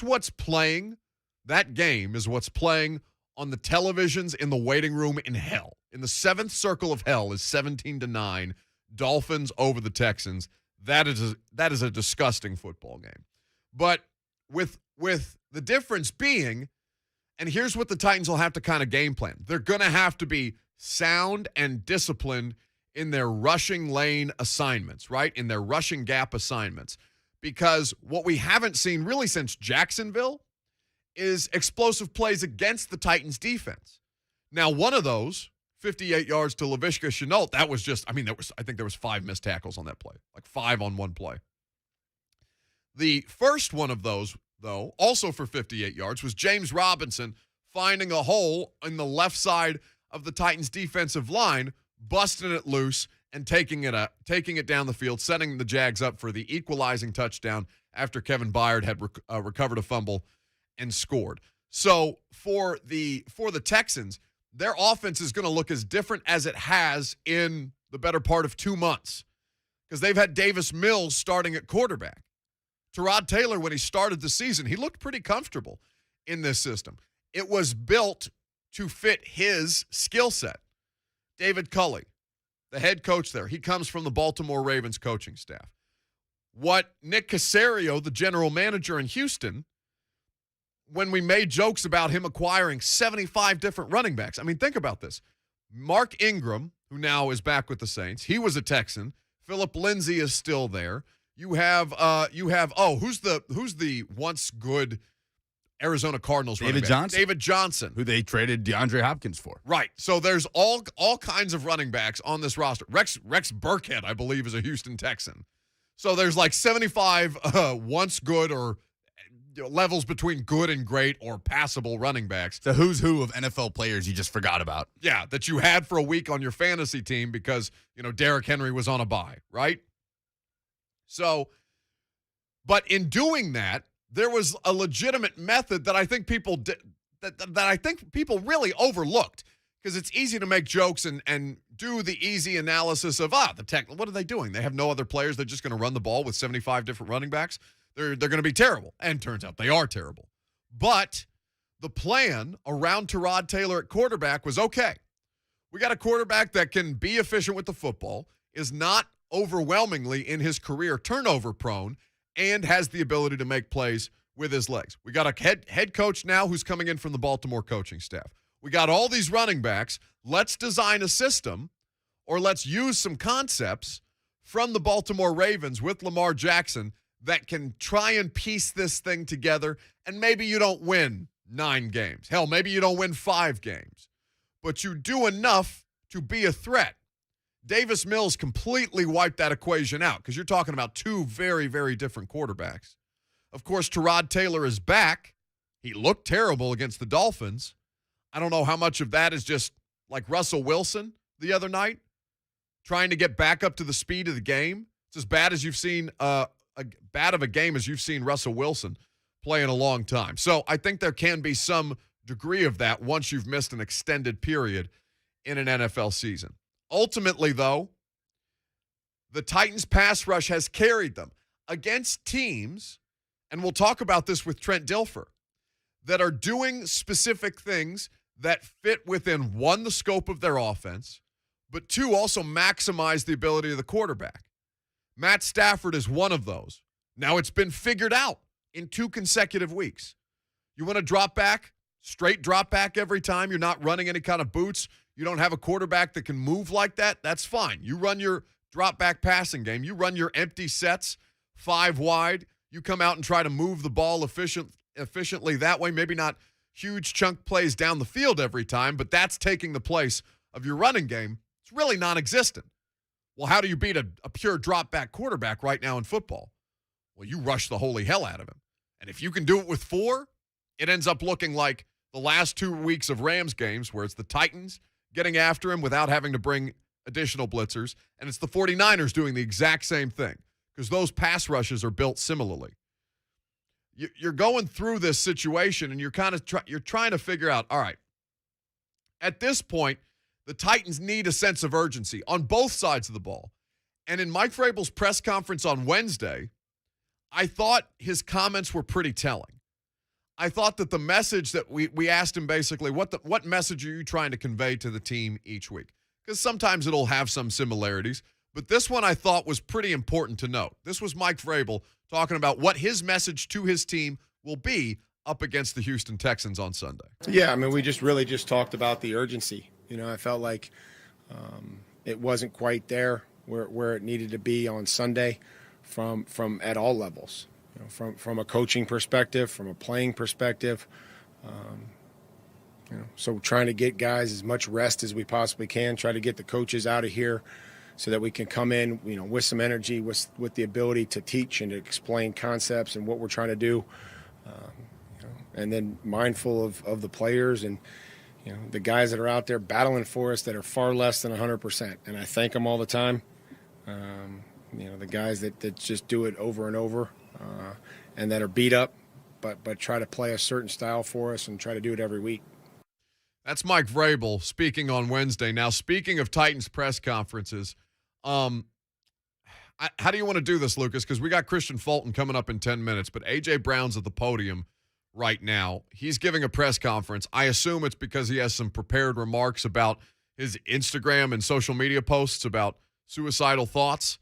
what's playing. That game is what's playing on the televisions in the waiting room in hell. In the 7th circle of hell is 17-9. Dolphins over the Texans. That is a disgusting football game. But with the difference being, and here's what the Titans will have to kind of game plan. They're going to have to be sound and disciplined in their rushing lane assignments, right? In their rushing gap assignments. Because what we haven't seen really since Jacksonville is explosive plays against the Titans defense. Now, one of those, 58 yards to Laviska Shenault, that was just, I think there was 5 missed tackles on that play, like 5 on one play. The first one of those, though, also for 58 yards, was James Robinson finding a hole in the left side of the Titans defensive line busting it loose and taking it down the field, setting the Jags up for the equalizing touchdown after Kevin Byard had recovered a fumble and scored. So for the Texans, their offense is going to look as different as it has in the better part of 2 months because they've had Davis Mills starting at quarterback. Tyrod Taylor, when he started the season, he looked pretty comfortable in this system. It was built to fit his skill set. David Culley, the head coach there, he comes from the Baltimore Ravens coaching staff. What Nick Caserio, the general manager in Houston, when we made jokes about him acquiring 75 different running backs. I mean, think about this. Mark Ingram, who now is back with the Saints, he was a Texan. Philip Lindsay is still there. You have who's the once good Arizona Cardinals running back? David Johnson, who they traded DeAndre Hopkins for. Right. So there's all kinds of running backs on this roster. Rex Burkhead, I believe, is a Houston Texan. So there's like 75 once good or levels between good and great or passable running backs. The who's who of NFL players you just forgot about. Yeah, that you had for a week on your fantasy team because, Derrick Henry was on a bye, right? So, but in doing that, there was a legitimate method that I think people did, that I think people really overlooked because it's easy to make jokes and do the easy analysis of what are they doing? They have no other players. They're just going to run the ball with 75 different running backs. They're going to be terrible. And turns out they are terrible. But the plan around Tyrod Taylor at quarterback was okay. We got a quarterback that can be efficient with the football, is not overwhelmingly in his career turnover prone, and has the ability to make plays with his legs. We got a head coach now who's coming in from the Baltimore coaching staff. We got all these running backs. Let's design a system, or let's use some concepts from the Baltimore Ravens with Lamar Jackson that can try and piece this thing together, and maybe you don't win 9 games. Hell, maybe you don't win 5 games. But you do enough to be a threat. Davis Mills completely wiped that equation out because you're talking about 2 very, very different quarterbacks. Of course, Tyrod Taylor is back. He looked terrible against the Dolphins. I don't know how much of that is just like Russell Wilson the other night, trying to get back up to the speed of the game. It's as bad as you've seen bad of a game as you've seen Russell Wilson play in a long time. So I think there can be some degree of that once you've missed an extended period in an NFL season. Ultimately, though, the Titans' pass rush has carried them against teams, and we'll talk about this with Trent Dilfer, that are doing specific things that fit within, 1, the scope of their offense, but 2, also maximize the ability of the quarterback. Matt Stafford is one of those. Now it's been figured out in 2 consecutive weeks. You want to drop back, straight drop back every time. You're not running any kind of boots. You don't have a quarterback that can move like that. That's fine. You run your drop back passing game. You run your empty sets 5 wide. You come out and try to move the ball efficiently that way. Maybe not huge chunk plays down the field every time, but that's taking the place of your running game. It's really non-existent. Well, how do you beat a pure drop-back quarterback right now in football? Well, you rush the holy hell out of him. And if you can do it with 4, it ends up looking like the last 2 weeks of Rams games where it's the Titans getting after him without having to bring additional blitzers, and it's the 49ers doing the exact same thing because those pass rushes are built similarly. You're going through this situation, and you're trying to figure out, all right, at this point, the Titans need a sense of urgency on both sides of the ball. And in Mike Vrabel's press conference on Wednesday, I thought his comments were pretty telling. I thought that the message that we asked him basically, what message are you trying to convey to the team each week? Because sometimes it'll have some similarities. But this one I thought was pretty important to note. This was Mike Vrabel talking about what his message to his team will be up against the Houston Texans on Sunday. Yeah, I mean, we just talked about the urgency. I felt like it wasn't quite there where it needed to be on Sunday from at all levels. From a coaching perspective, from a playing perspective. So trying to get guys as much rest as we possibly can, try to get the coaches out of here so that we can come in, with some energy, with the ability to teach and to explain concepts and what we're trying to do. And then mindful of the players and, You know, the guys that are out there battling for us that are far less than 100%, and I thank them all the time. You know, the guys that just do it over and over and that are beat up, but try to play a certain style for us and try to do it every week. That's Mike Vrabel speaking on Wednesday. Now, speaking of Titans press conferences, how do you want to do this, Lucas? Because we got Christian Fulton coming up in 10 minutes, but A.J. Brown's at the podium right now. He's giving a press conference. I assume it's because he has some prepared remarks about his Instagram and social media posts about suicidal thoughts.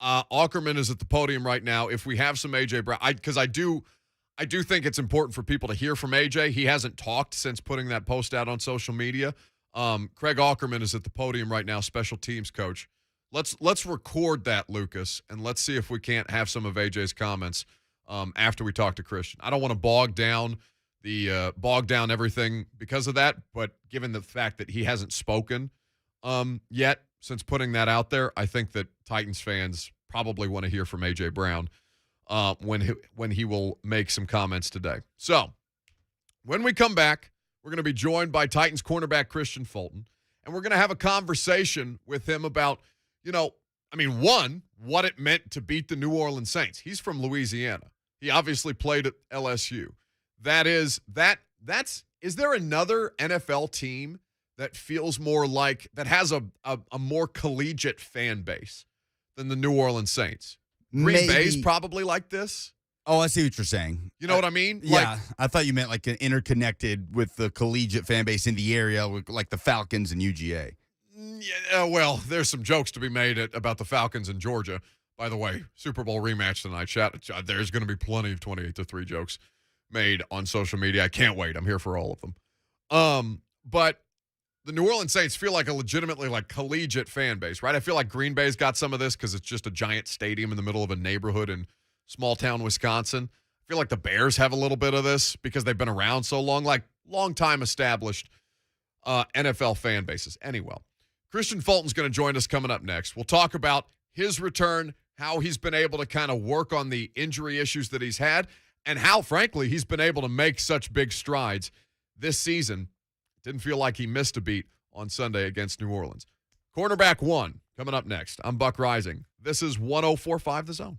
Ackerman is at the podium right now. If we have some A.J. Brown, because I do think it's important for people to hear from A.J. He hasn't talked since putting that post out on social media. Craig Ackerman is at the podium right now, special teams coach. Let's record that, Lucas, and let's see if we can't have some of A.J.'s comments after we talk to Christian. I don't want to bog down everything because of that, but given the fact that he hasn't spoken yet since putting that out there, I think that Titans fans probably want to hear from A.J. Brown when he will make some comments today. So when we come back, we're going to be joined by Titans cornerback Christian Fulton, and we're going to have a conversation with him about, what it meant to beat the New Orleans Saints. He's from Louisiana. He obviously played at LSU. Is there another NFL team that feels more like, that has a more collegiate fan base than the New Orleans Saints? Green Bay's probably like this. Oh, I see what you're saying. You know what I mean? Yeah, I thought you meant like an interconnected with the collegiate fan base in the area, like the Falcons and UGA. Yeah, well, there's some jokes to be made about the Falcons in Georgia. By the way, Super Bowl rematch tonight. There's going to be plenty of 28-3 jokes made on social media. I can't wait. I'm here for all of them. But the New Orleans Saints feel like a legitimately collegiate fan base, right? I feel like Green Bay's got some of this because it's just a giant stadium in the middle of a neighborhood in small town Wisconsin. I feel like the Bears have a little bit of this because they've been around so long, like long time established NFL fan bases. Anyway, Christian Fulton's going to join us coming up next. We'll talk about his return, how he's been able to kind of work on the injury issues that he's had, and how, frankly, he's been able to make such big strides this season. Didn't feel like he missed a beat on Sunday against New Orleans. Cornerback 1 coming up next. I'm Buck Reising. This is 104.5 The Zone.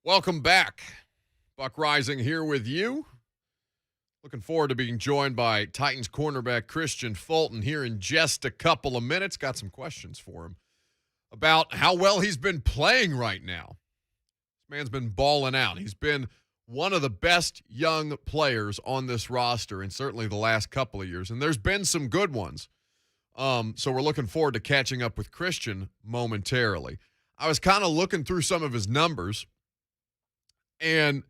Welcome back. Buck Reising here with you. Looking forward to being joined by Titans cornerback Christian Fulton here in just a couple of minutes. Got some questions for him about how well he's been playing right now. This man's been balling out. He's been one of the best young players on this roster in certainly the last couple of years, and there's been some good ones. So we're looking forward to catching up with Christian momentarily. I was kind of looking through some of his numbers, and,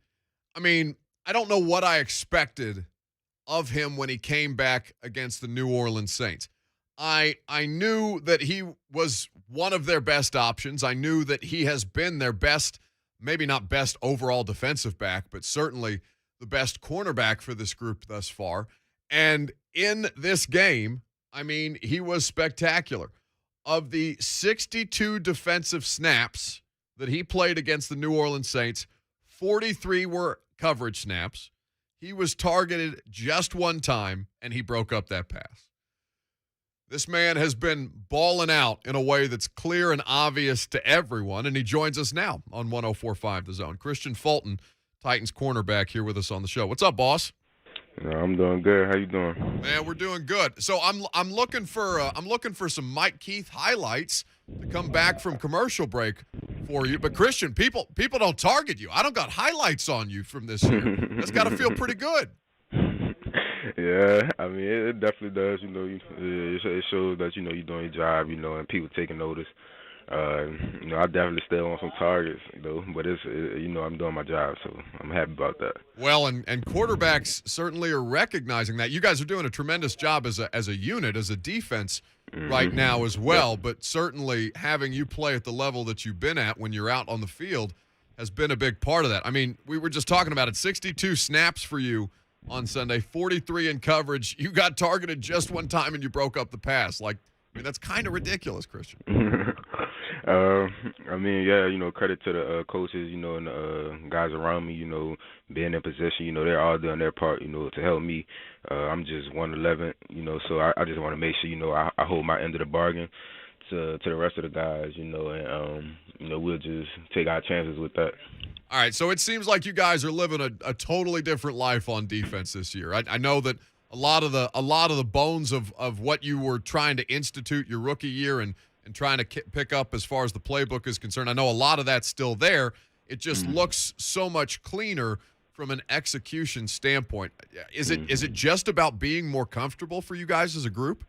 I mean, I don't know what I expected of him when he came back against the New Orleans Saints. I knew that he was one of their best options. I knew that he has been their best, maybe not best overall defensive back, but certainly the best cornerback for this group thus far. And in this game, I mean, he was spectacular. Of the 62 defensive snaps that he played against the New Orleans Saints, 43 were coverage snaps. He was targeted just one time, and he broke up that pass. This man has been balling out in a way that's clear and obvious to everyone, and he joins us now on 104.5 The Zone. Christian Fulton, Titans cornerback, here with us on the show. What's up, boss? I'm doing good. How you doing? Man, we're doing good. So I'm looking for some Mike Keith highlights to come back from commercial break for you. But Christian, people don't target you. I don't got highlights on you from this year. That's got to feel pretty good. Yeah, I mean it definitely does. You know, it shows that you're doing your job. And people taking notice. I definitely stay on some targets, but it's I'm doing my job, so I'm happy about that. Well, and quarterbacks certainly are recognizing that. You guys are doing a tremendous job as a unit, as a defense right now as well, but certainly having you play at the level that you've been at when you're out on the field has been a big part of that. I mean, we were just talking about it, 62 snaps for you on Sunday, 43 in coverage. You got targeted just one time and you broke up the pass. Like, I mean, that's kind of ridiculous, Christian. I mean, yeah, credit to the coaches, and the guys around me, being in position, they're all doing their part, to help me. I'm just 111, so I just want to make sure, I hold my end of the bargain to the rest of the guys, and, we'll just take our chances with that. All right, so it seems like you guys are living a totally different life on defense this year. I know that a lot of the bones of what you were trying to institute your rookie year and trying to pick up as far as the playbook is concerned, I know a lot of that's still there. It just looks so much cleaner from an execution standpoint. Is it just about being more comfortable for you guys as a group?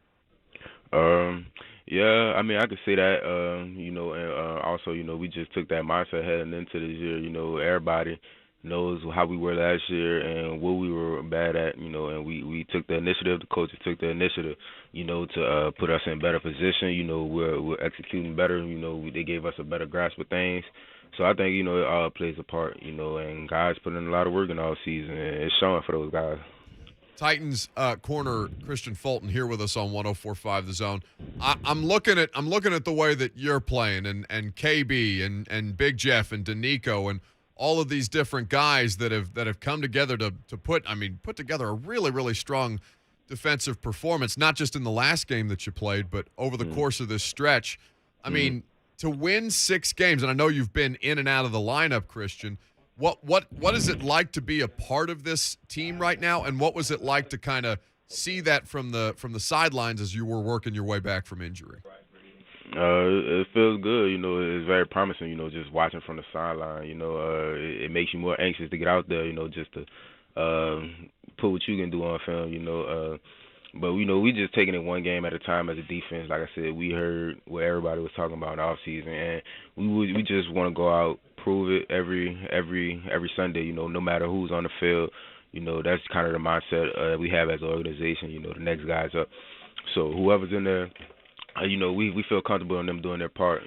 Yeah, I mean, I could say that, and also, we just took that mindset heading into this year. Everybody knows how we were last year and what we were bad at, and we took the initiative. The coaches took the initiative, to put us in better position. We're executing better. They gave us a better grasp of things. So I think, it all plays a part, and guys put in a lot of work in all season, and it's showing for those guys. Titans corner Christian Fulton here with us on 104.5 The Zone. I'm looking at the way that you're playing and KB and Big Jeff and Danico and all of these different guys that have come together to put together a really, really strong defensive performance, not just in the last game that you played, but over the course of this stretch. I mean, to win 6 games, and I know you've been in and out of the lineup, Christian. What is it like to be a part of this team right now, and what was it like to kind of see that from the sidelines as you were working your way back from injury? It feels good, it's very promising, just watching from the sideline, it makes you more anxious to get out there, just to put what you can do on film, but we just taking it one game at a time as a defense. Like I said, we heard what everybody was talking about in the offseason, and we just want to go out, prove it every Sunday, no matter who's on the field. That's kind of the mindset we have as an organization, the next guy's up. So whoever's in there, we feel comfortable in them doing their part,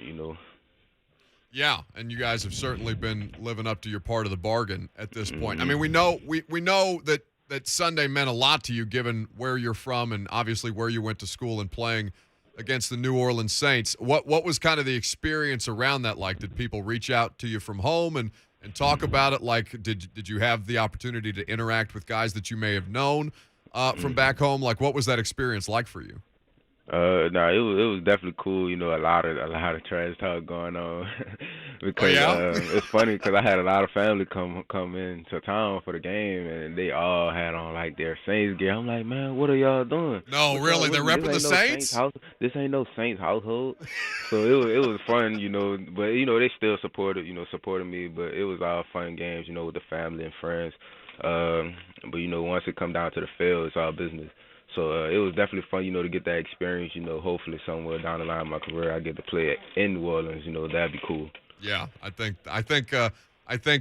Yeah, and you guys have certainly been living up to your part of the bargain at this point. I mean, we know that Sunday meant a lot to you given where you're from and obviously where you went to school and playing against the New Orleans Saints. What was kind of the experience around that like? Did people reach out to you from home and talk about it? Like, did you have the opportunity to interact with guys that you may have known from back home? Like, what was that experience like for you? No, it was definitely cool. You know, a lot of trash talk going on because it's funny because I had a lot of family come into town for the game and they all had on like their Saints gear. I'm like, man, what are y'all doing? No, really, they're repping the Saints. This ain't no Saints household. So it was fun, you know. But you know, they still supported me. But it was all fun games, you know, with the family and friends. But you know, once it come down to the field, it's all business. So it was definitely fun, you know, to get that experience. You know, hopefully somewhere down the line in my career, I get to play in New Orleans. You know, that'd be cool. Yeah, I think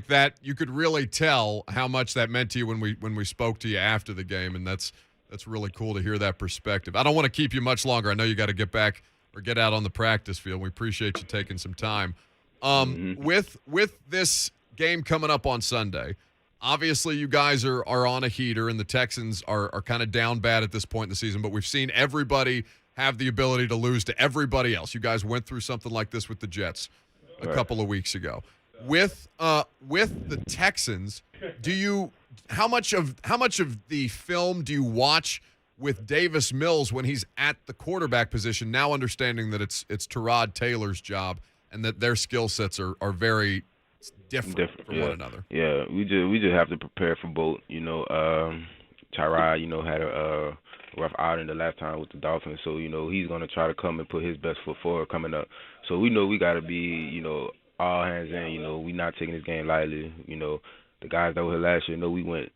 that you could really tell how much that meant to you when we spoke to you after the game, and that's really cool to hear that perspective. I don't want to keep you much longer. I know you got to get back or get out on the practice field. We appreciate you taking some time. With this game coming up on Sunday. Obviously, you guys are on a heater, and the Texans are kind of down bad at this point in the season, but we've seen everybody have the ability to lose to everybody else. You guys went through something like this with the Jets a couple of weeks ago. With the Texans, how much of the film do you watch with Davis Mills when he's at the quarterback position, now understanding that it's Tyrod Taylor's job and that their skill sets are very different from one another? Yeah, we just have to prepare for both. You know, Tyrod, you know, had a rough outing the last time with the Dolphins, so you know he's gonna try to come and put his best foot forward coming up. So we know we gotta be, you know, all hands in. You know, we not taking this game lightly. You know, the guys that were here last year, you know, we went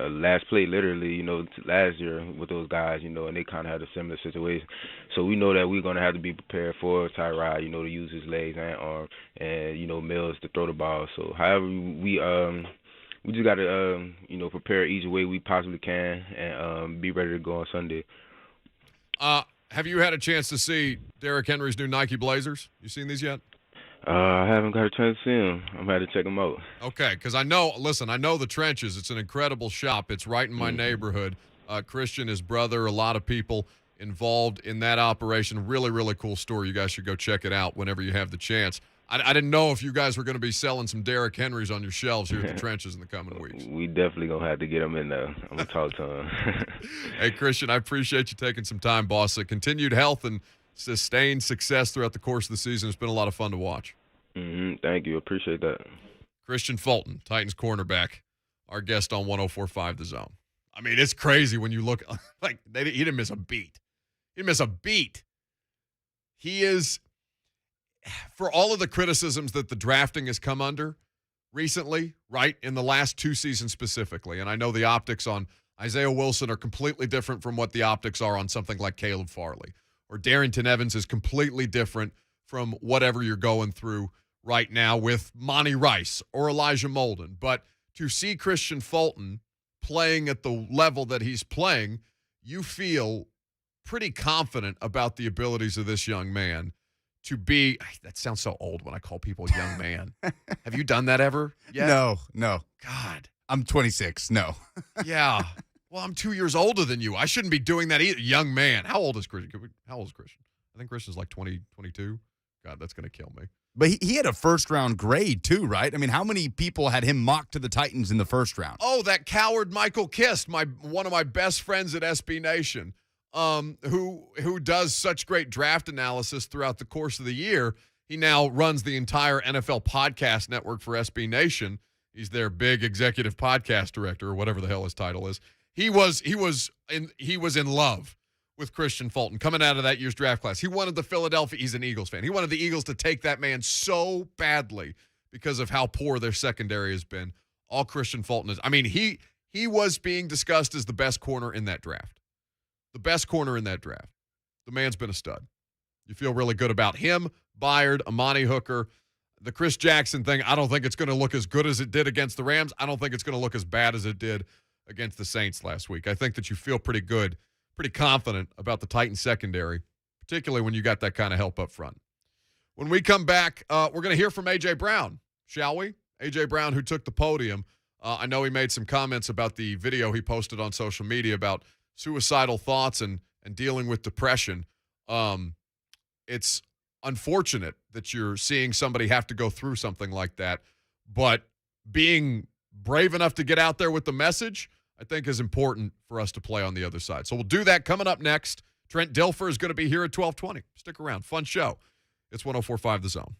last play literally, you know, last year with those guys, you know, and they kind of had a similar situation. So we know that we're going to have to be prepared for Tyrod, you know, to use his legs and arm, and, you know, Mills to throw the ball. So however we just got to, you know, prepare each way we possibly can and be ready to go on Sunday. Have you had a chance to see Derrick Henry's new Nike Blazers? You seen these yet? I haven't got a chance to see them. I'm going to have to check them out. Okay, because I know the Trenches. It's an incredible shop. It's right in my neighborhood. Christian, his brother, a lot of people involved in that operation. Really, really cool store. You guys should go check it out whenever you have the chance. I didn't know if you guys were going to be selling some Derrick Henrys on your shelves here at the Trenches in the coming weeks. We definitely going to have to get them in there. I'm going to talk to him. Hey, Christian, I appreciate you taking some time, boss. Continued health and sustained success throughout the course of the season. It's been a lot of fun to watch. Thank you. Appreciate that. Christian Fulton, Titans cornerback, our guest on 104.5 The Zone. I mean, it's crazy when you look like he didn't miss a beat. He didn't miss a beat. He is, for all of the criticisms that the drafting has come under recently, right, in the last two seasons specifically, and I know the optics on Isaiah Wilson are completely different from what the optics are on something like Caleb Farley, or Darrington Evans is completely different from whatever you're going through right now with Monty Rice or Elijah Molden. But to see Christian Fulton playing at the level that he's playing, you feel pretty confident about the abilities of this young man to be – that sounds so old when I call people a young man. Have you done that ever yet? No. God. I'm 26. No. Yeah. Well, I'm 2 years older than you. I shouldn't be doing that either. Young man. How old is Christian? How old is Christian? I think Christian's like 20, 22. God, that's going to kill me. But he had a first-round grade, too, right? I mean, how many people had him mocked to the Titans in the first round? Oh, that coward Michael Kist, one of my best friends at SB Nation, who does such great draft analysis throughout the course of the year. He now runs the entire NFL podcast network for SB Nation. He's their big executive podcast director, or whatever the hell his title is. He was in love with Christian Fulton coming out of that year's draft class. He wanted he's an Eagles fan. He wanted the Eagles to take that man so badly because of how poor their secondary has been. All Christian Fulton is. I mean, he was being discussed as the best corner in that draft. The best corner in that draft. The man's been a stud. You feel really good about him, Byard, Amani Hooker. The Chris Jackson thing, I don't think it's going to look as good as it did against the Rams. I don't think it's going to look as bad as it did against the Saints last week. I think that you feel pretty good, pretty confident about the Titans secondary, particularly when you got that kind of help up front. When we come back, we're going to hear from A.J. Brown, shall we? A.J. Brown, who took the podium. I know he made some comments about the video he posted on social media about suicidal thoughts and dealing with depression. It's unfortunate that you're seeing somebody have to go through something like that, but being brave enough to get out there with the message, I think, is important for us to play on the other side. So we'll do that coming up next. Trent Dilfer is going to be here at 12:20. Stick around. Fun show. It's 104.5 The Zone.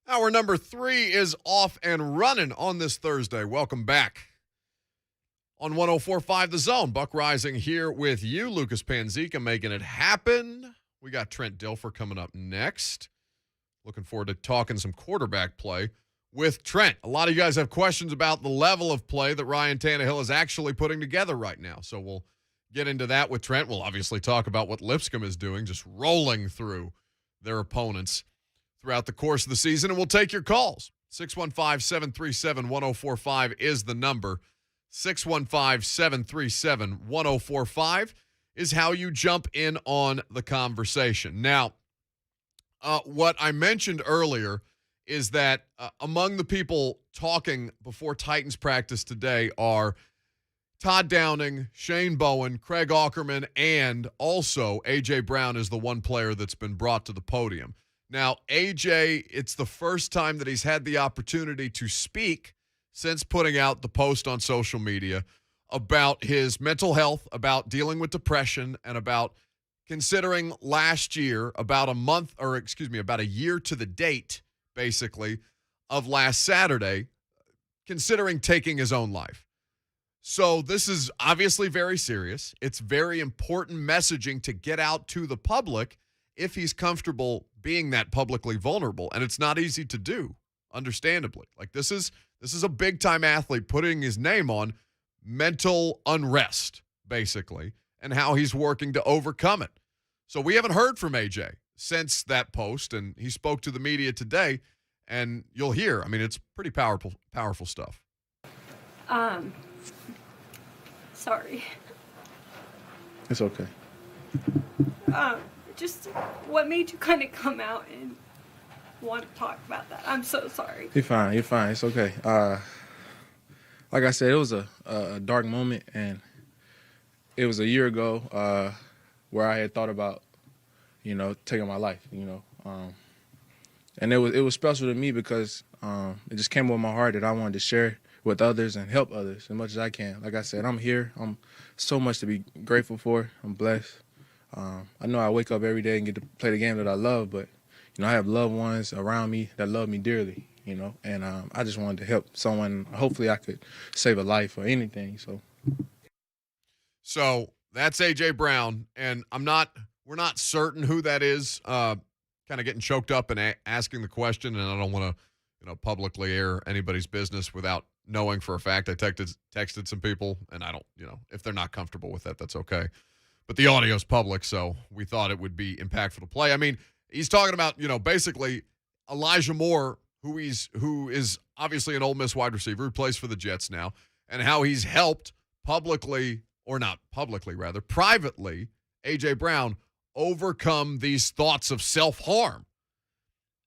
Hour number 3 is off and running on this Thursday. Welcome back on 104.5 The Zone. Buck Reising here with you. Lucas Panzica making it happen. We got Trent Dilfer coming up next. Looking forward to talking some quarterback play with Trent. A lot of you guys have questions about the level of play that Ryan Tannehill is actually putting together right now. So we'll get into that with Trent. We'll obviously talk about what Lipscomb is doing, just rolling through their opponents throughout the course of the season, and we'll take your calls. 615-737-1045 is the number. 615-737-1045 is how you jump in on the conversation. Now, what I mentioned earlier is that among the people talking before Titans practice today are Todd Downing, Shane Bowen, Craig Aukerman, and also A.J. Brown is the one player that's been brought to the podium. Now, A.J., it's the first time that he's had the opportunity to speak since putting out the post on social media about his mental health, about dealing with depression, and about considering last year, about a year to the date, basically, of last Saturday, considering taking his own life. So this is obviously very serious. It's very important messaging to get out to the public if he's comfortable being that publicly vulnerable. And it's not easy to do, understandably. Like this is a big-time athlete putting his name on mental unrest, basically, and how he's working to overcome it. So we haven't heard from AJ since that post, and he spoke to the media today, and you'll hear. I mean, it's pretty powerful stuff. Sorry. It's okay. Just what made you kind of come out and want to talk about that? I'm so sorry. You're fine. It's okay. Like I said, it was a dark moment, and it was a year ago where I had thought about, taking my life, and it was special to me because it just came with my heart that I wanted to share with others and help others as much as I can. Like I said, I'm here. I'm so much to be grateful for. I'm blessed. I know I wake up every day and get to play the game that I love, but, I have loved ones around me that love me dearly, and I just wanted to help someone. Hopefully I could save a life or anything. So that's A.J. Brown, and we're not certain who that is, kind of getting choked up and asking the question, and I don't want to, publicly air anybody's business without knowing for a fact. I texted some people, and I don't, if they're not comfortable with that, that's okay. But the audio's public, so we thought it would be impactful to play. I mean, he's talking about, basically Elijah Moore, who is obviously an Ole Miss wide receiver who plays for the Jets now, and how he's helped privately, A.J. Brown overcome these thoughts of self-harm.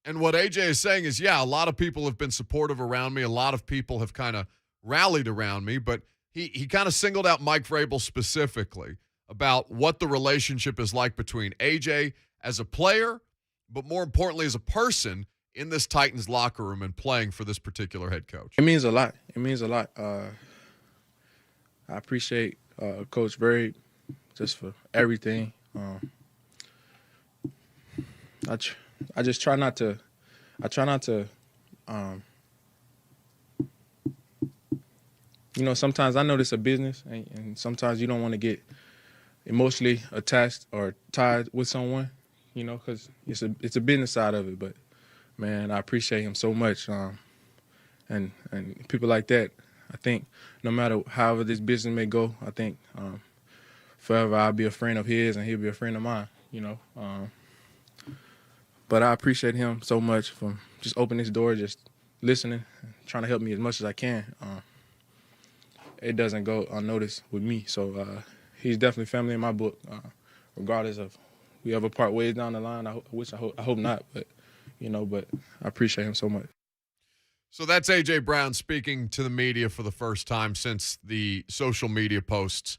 And what A.J. is saying is, yeah, a lot of people have been supportive around me. A lot of people have kind of rallied around me, but he kind of singled out Mike Vrabel specifically about what the relationship is like between A.J. as a player, but more importantly as a person in this Titans locker room and playing for this particular head coach. It means a lot. I appreciate Coach Vrabel just for everything. I just try not to. Sometimes I know this is a business, and sometimes you don't want to get emotionally attached or tied with someone, because it's a business side of it. But man, I appreciate him so much, and people like that. I think no matter however this business may go, I think forever I'll be a friend of his and he'll be a friend of mine. But I appreciate him so much for just opening this door, just listening, trying to help me as much as I can. It doesn't go unnoticed with me. So he's definitely family in my book, regardless of we ever part ways down the line. I hope not, but I appreciate him so much. So that's A.J. Brown speaking to the media for the first time since the social media posts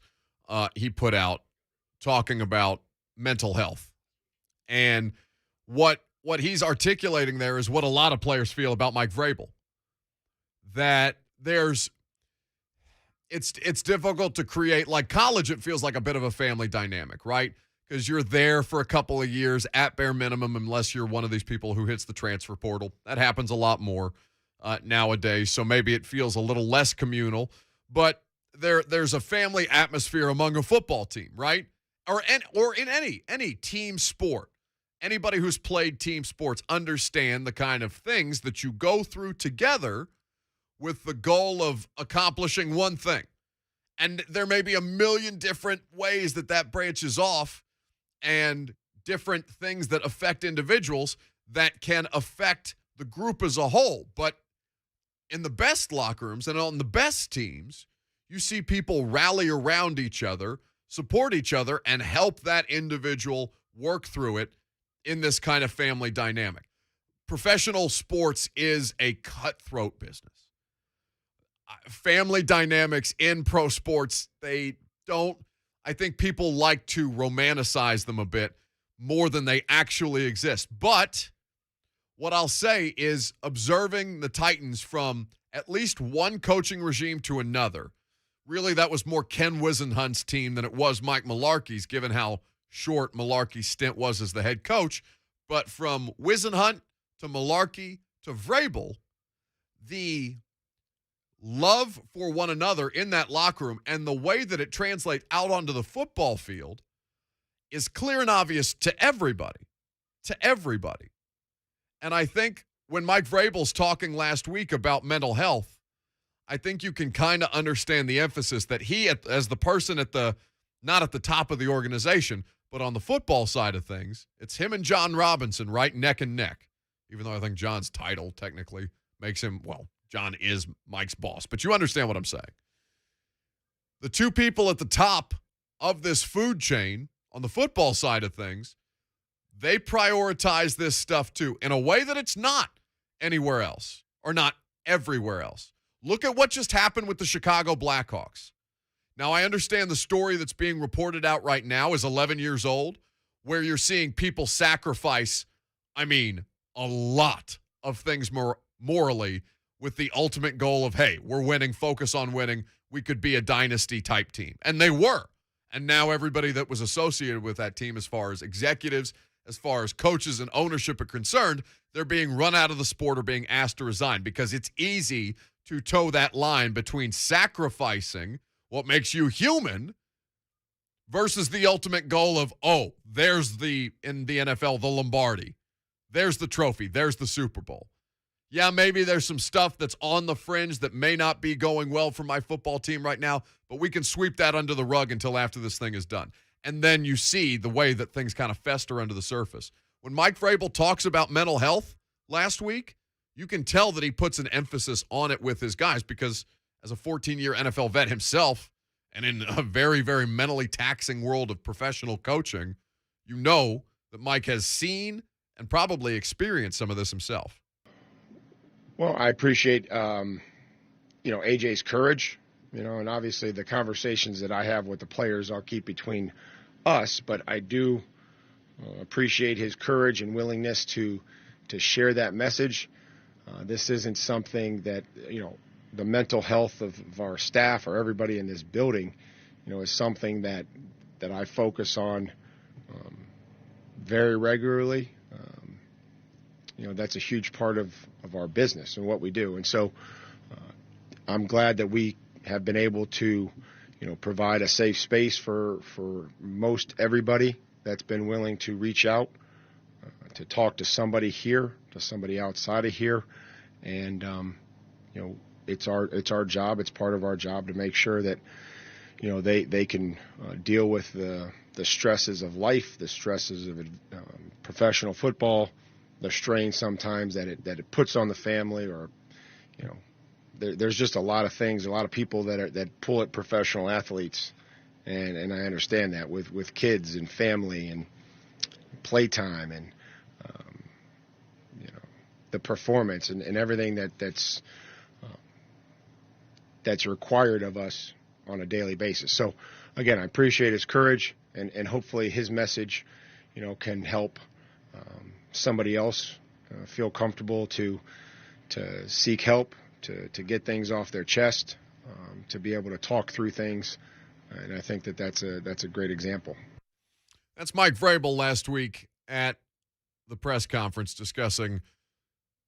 he put out talking about mental health. And what he's articulating there is what a lot of players feel about Mike Vrabel. That it's difficult to create, like college, it feels like a bit of a family dynamic, right? because you're there for a couple of years at bare minimum, unless you're one of these people who hits the transfer portal. That happens a lot more nowadays, so maybe it feels a little less communal. But there's a family atmosphere among a football team, right? Or in any team sport. Anybody who's played team sports understand the kind of things that you go through together with the goal of accomplishing one thing. And there may be a million different ways that branches off and different things that affect individuals that can affect the group as a whole. But in the best locker rooms and on the best teams, you see people rally around each other, support each other, and help that individual work through it in this kind of family dynamic. Professional sports is a cutthroat business. Family dynamics in pro sports, I think people like to romanticize them a bit more than they actually exist. But what I'll say is observing the Titans from at least one coaching regime to another, really that was more Ken Wisenhunt's team than it was Mike Mularkey's, given how short Mularkey's stint was as the head coach. But from Wisenhunt to Mularkey to Vrabel, the love for one another in that locker room and the way that it translates out onto the football field is clear and obvious to everybody. And I think when Mike Vrabel's talking last week about mental health, I think you can kind of understand the emphasis that he, as the person not at the top of the organization, but on the football side of things, it's him and John Robinson, right, neck and neck, even though I think John's title technically makes him, John is Mike's boss, but you understand what I'm saying. The two people at the top of this food chain on the football side of things, they prioritize this stuff too in a way that it's not anywhere else or not everywhere else. Look at what just happened with the Chicago Blackhawks. Now, I understand the story that's being reported out right now is 11 years old, where you're seeing people sacrifice, a lot of things morally with the ultimate goal of, hey, we're winning, focus on winning, we could be a dynasty type team. And they were. And now everybody that was associated with that team, as far as executives, as far as coaches and ownership are concerned, they're being run out of the sport or being asked to resign, because it's easy to toe that line between sacrificing what makes you human versus the ultimate goal of, there's in the NFL, the Lombardi. There's the trophy. There's the Super Bowl. Yeah, maybe there's some stuff that's on the fringe that may not be going well for my football team right now, but we can sweep that under the rug until after this thing is done. And then you see the way that things kind of fester under the surface. When Mike Vrabel talks about mental health last week, you can tell that he puts an emphasis on it with his guys, because as a 14-year NFL vet himself and in a very, very mentally taxing world of professional coaching, you know that Mike has seen and probably experienced some of this himself. Well, I appreciate, AJ's courage, and obviously the conversations that I have with the players I'll keep between us, but I do appreciate his courage and willingness to share that message. This isn't something that, the mental health of our staff or everybody in this building, is something that I focus on very regularly. That's a huge part of our business and what we do. And so I'm glad that we have been able to, provide a safe space for most everybody that's been willing to reach out, to talk to somebody here, to somebody outside of here. And, it's our job. It's part of our job to make sure that, they can deal with the stresses of life, the stresses of professional football, the strain sometimes that it puts on the family, or, there's just a lot of things, a lot of people that pull at professional athletes. And I understand that with kids and family and playtime and, the performance and everything that's required of us on a daily basis. So again, I appreciate his courage and hopefully his message, can help somebody else feel comfortable to seek help, to get things off their chest, to be able to talk through things. And I think that's a great example. That's Mike Vrabel last week at the press conference discussing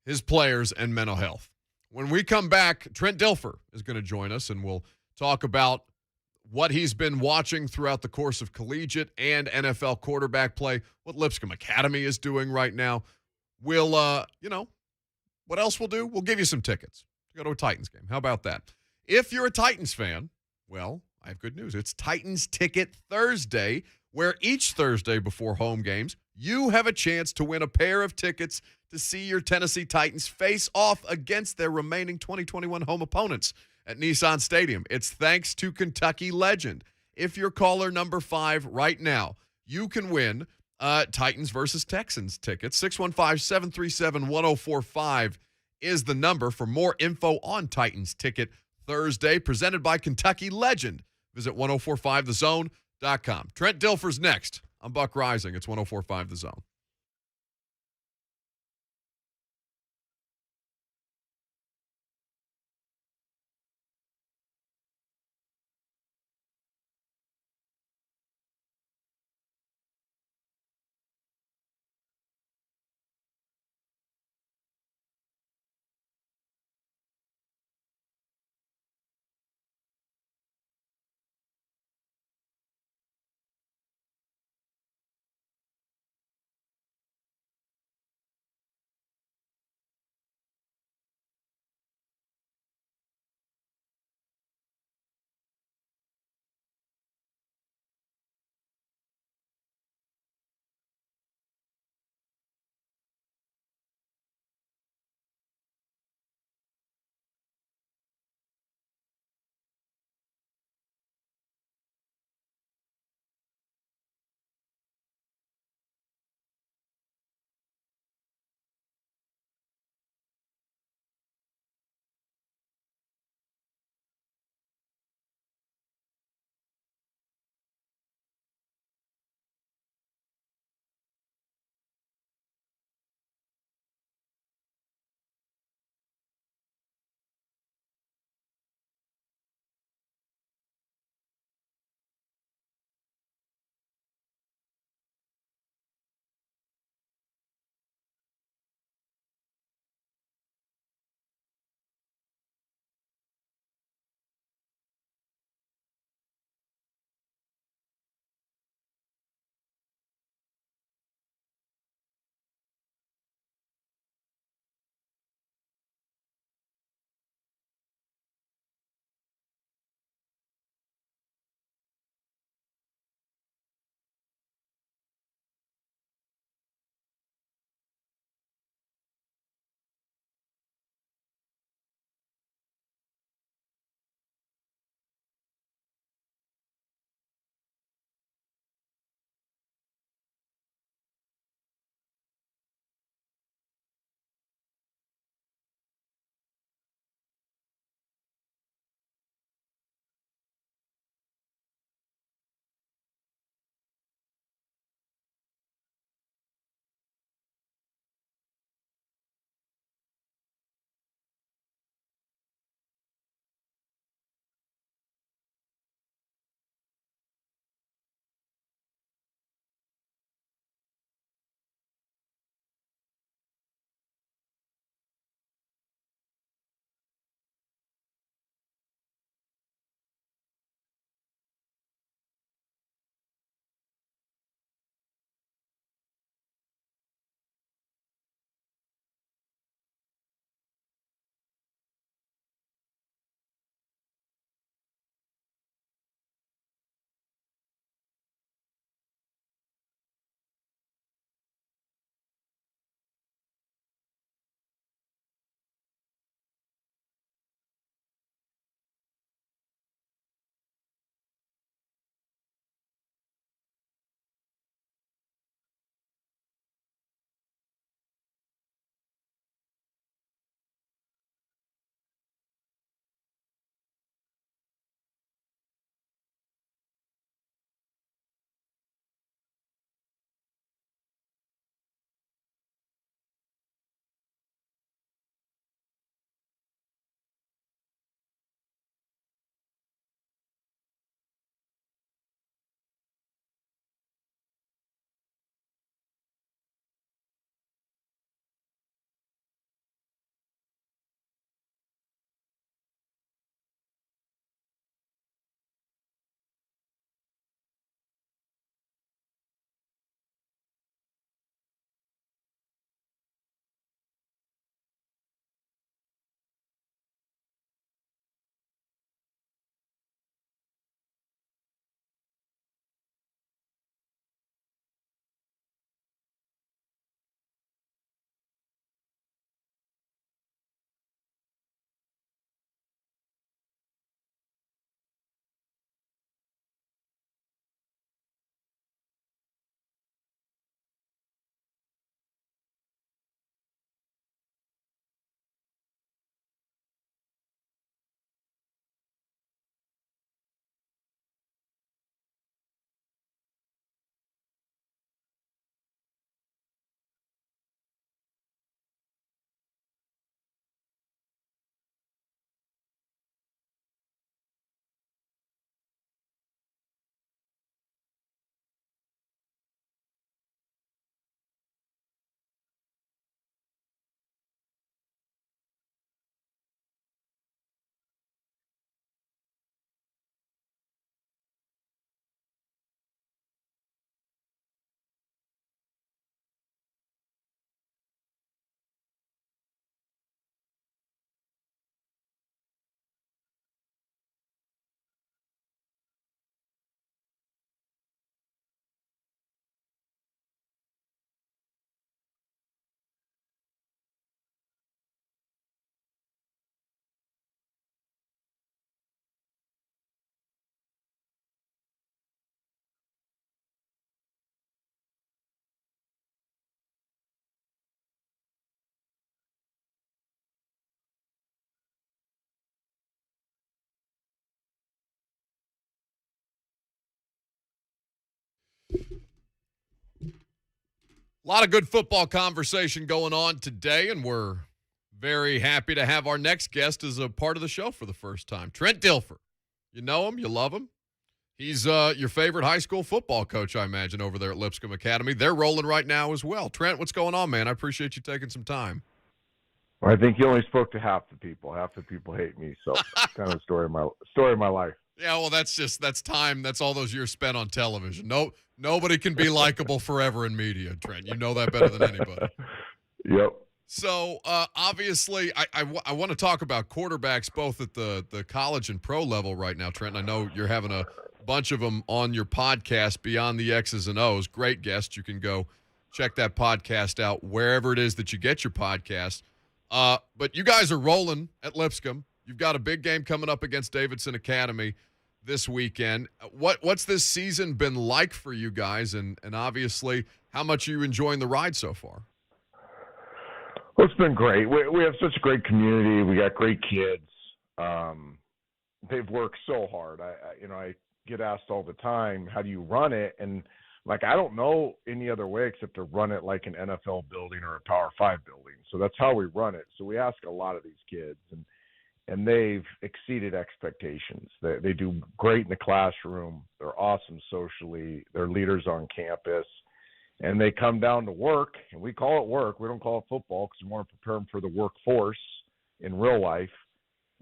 his players and mental health. When we come back, Trent Dilfer is going to join us, and we'll talk about what he's been watching throughout the course of collegiate and NFL quarterback play, what Lipscomb Academy is doing right now. We'll, what else we'll do? We'll give you some tickets to go to a Titans game. How about that? If you're a Titans fan, well, I have good news. It's Titans Ticket Thursday, where each Thursday before home games, you have a chance to win a pair of tickets to see your Tennessee Titans face off against their remaining 2021 home opponents at Nissan Stadium. It's thanks to Kentucky legend. If you're caller number 5 right now, you can win Titans versus Texans tickets. 615-737-1045 is the number for more info on Titans Ticket Thursday, presented by Kentucky legend. Visit 1045thezone.com. Trent Dilfer's next. I'm Buck Reising. It's 1045 The Zone. A lot of good football conversation going on today, and we're very happy to have our next guest as a part of the show for the first time. Trent Dilfer. You know him. You love him. He's your favorite high school football coach, I imagine, over there at Lipscomb Academy. They're rolling right now as well. Trent, what's going on, man? I appreciate you taking some time. Well, I think you only spoke to half the people. Half the people hate me, so that's kind of the story of my life. Yeah, well, that's time. That's all those years spent on television. Nobody can be likable forever in media, Trent. You know that better than anybody. Yep. So, obviously, I want to talk about quarterbacks both at the college and pro level right now, Trent. And I know you're having a bunch of them on your podcast, Beyond the X's and O's. Great guest. You can go check that podcast out wherever it is that you get your podcast. But you guys are rolling at Lipscomb. You've got a big game coming up against Davidson Academy this weekend. What's this season been like for you guys, and obviously how much are you enjoying the ride so far? Well, it's been great. We have such a great community. We got great kids. They've worked so hard. I get asked all the time, how do you run it? And I don't know any other way except to run it like an NFL building or a Power 5 building. So that's how we run it. So we ask a lot of these kids, and they've exceeded expectations. They do great in the classroom. They're awesome socially. They're leaders on campus. And they come down to work, and we call it work. We don't call it football because we want to prepare them for the workforce in real life.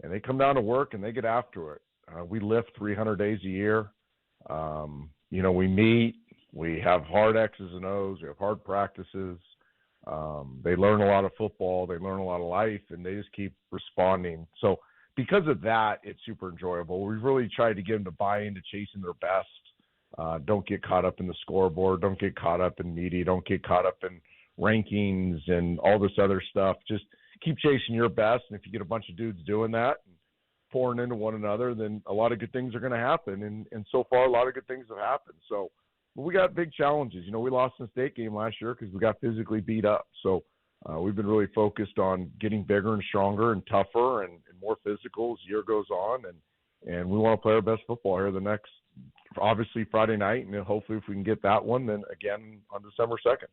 And they come down to work, and they get after it. We lift 300 days a year. We meet. We have hard X's and O's. We have hard practices. They learn a lot of football. They learn a lot of life, and they just keep responding. So because of that, it's super enjoyable. We've really tried to get them to buy into chasing their best. Don't get caught up in the scoreboard. Don't get caught up in media. Don't get caught up in rankings and all this other stuff. Just keep chasing your best. And if you get a bunch of dudes doing that and pouring into one another, then a lot of good things are going to happen. And so far, a lot of good things have happened. So we got big challenges. We lost in the state game last year because we got physically beat up. So we've been really focused on getting bigger and stronger and tougher and more physical as the year goes on. And we want to play our best football here the next, obviously, Friday night. And then hopefully if we can get that one, then again on December 2nd.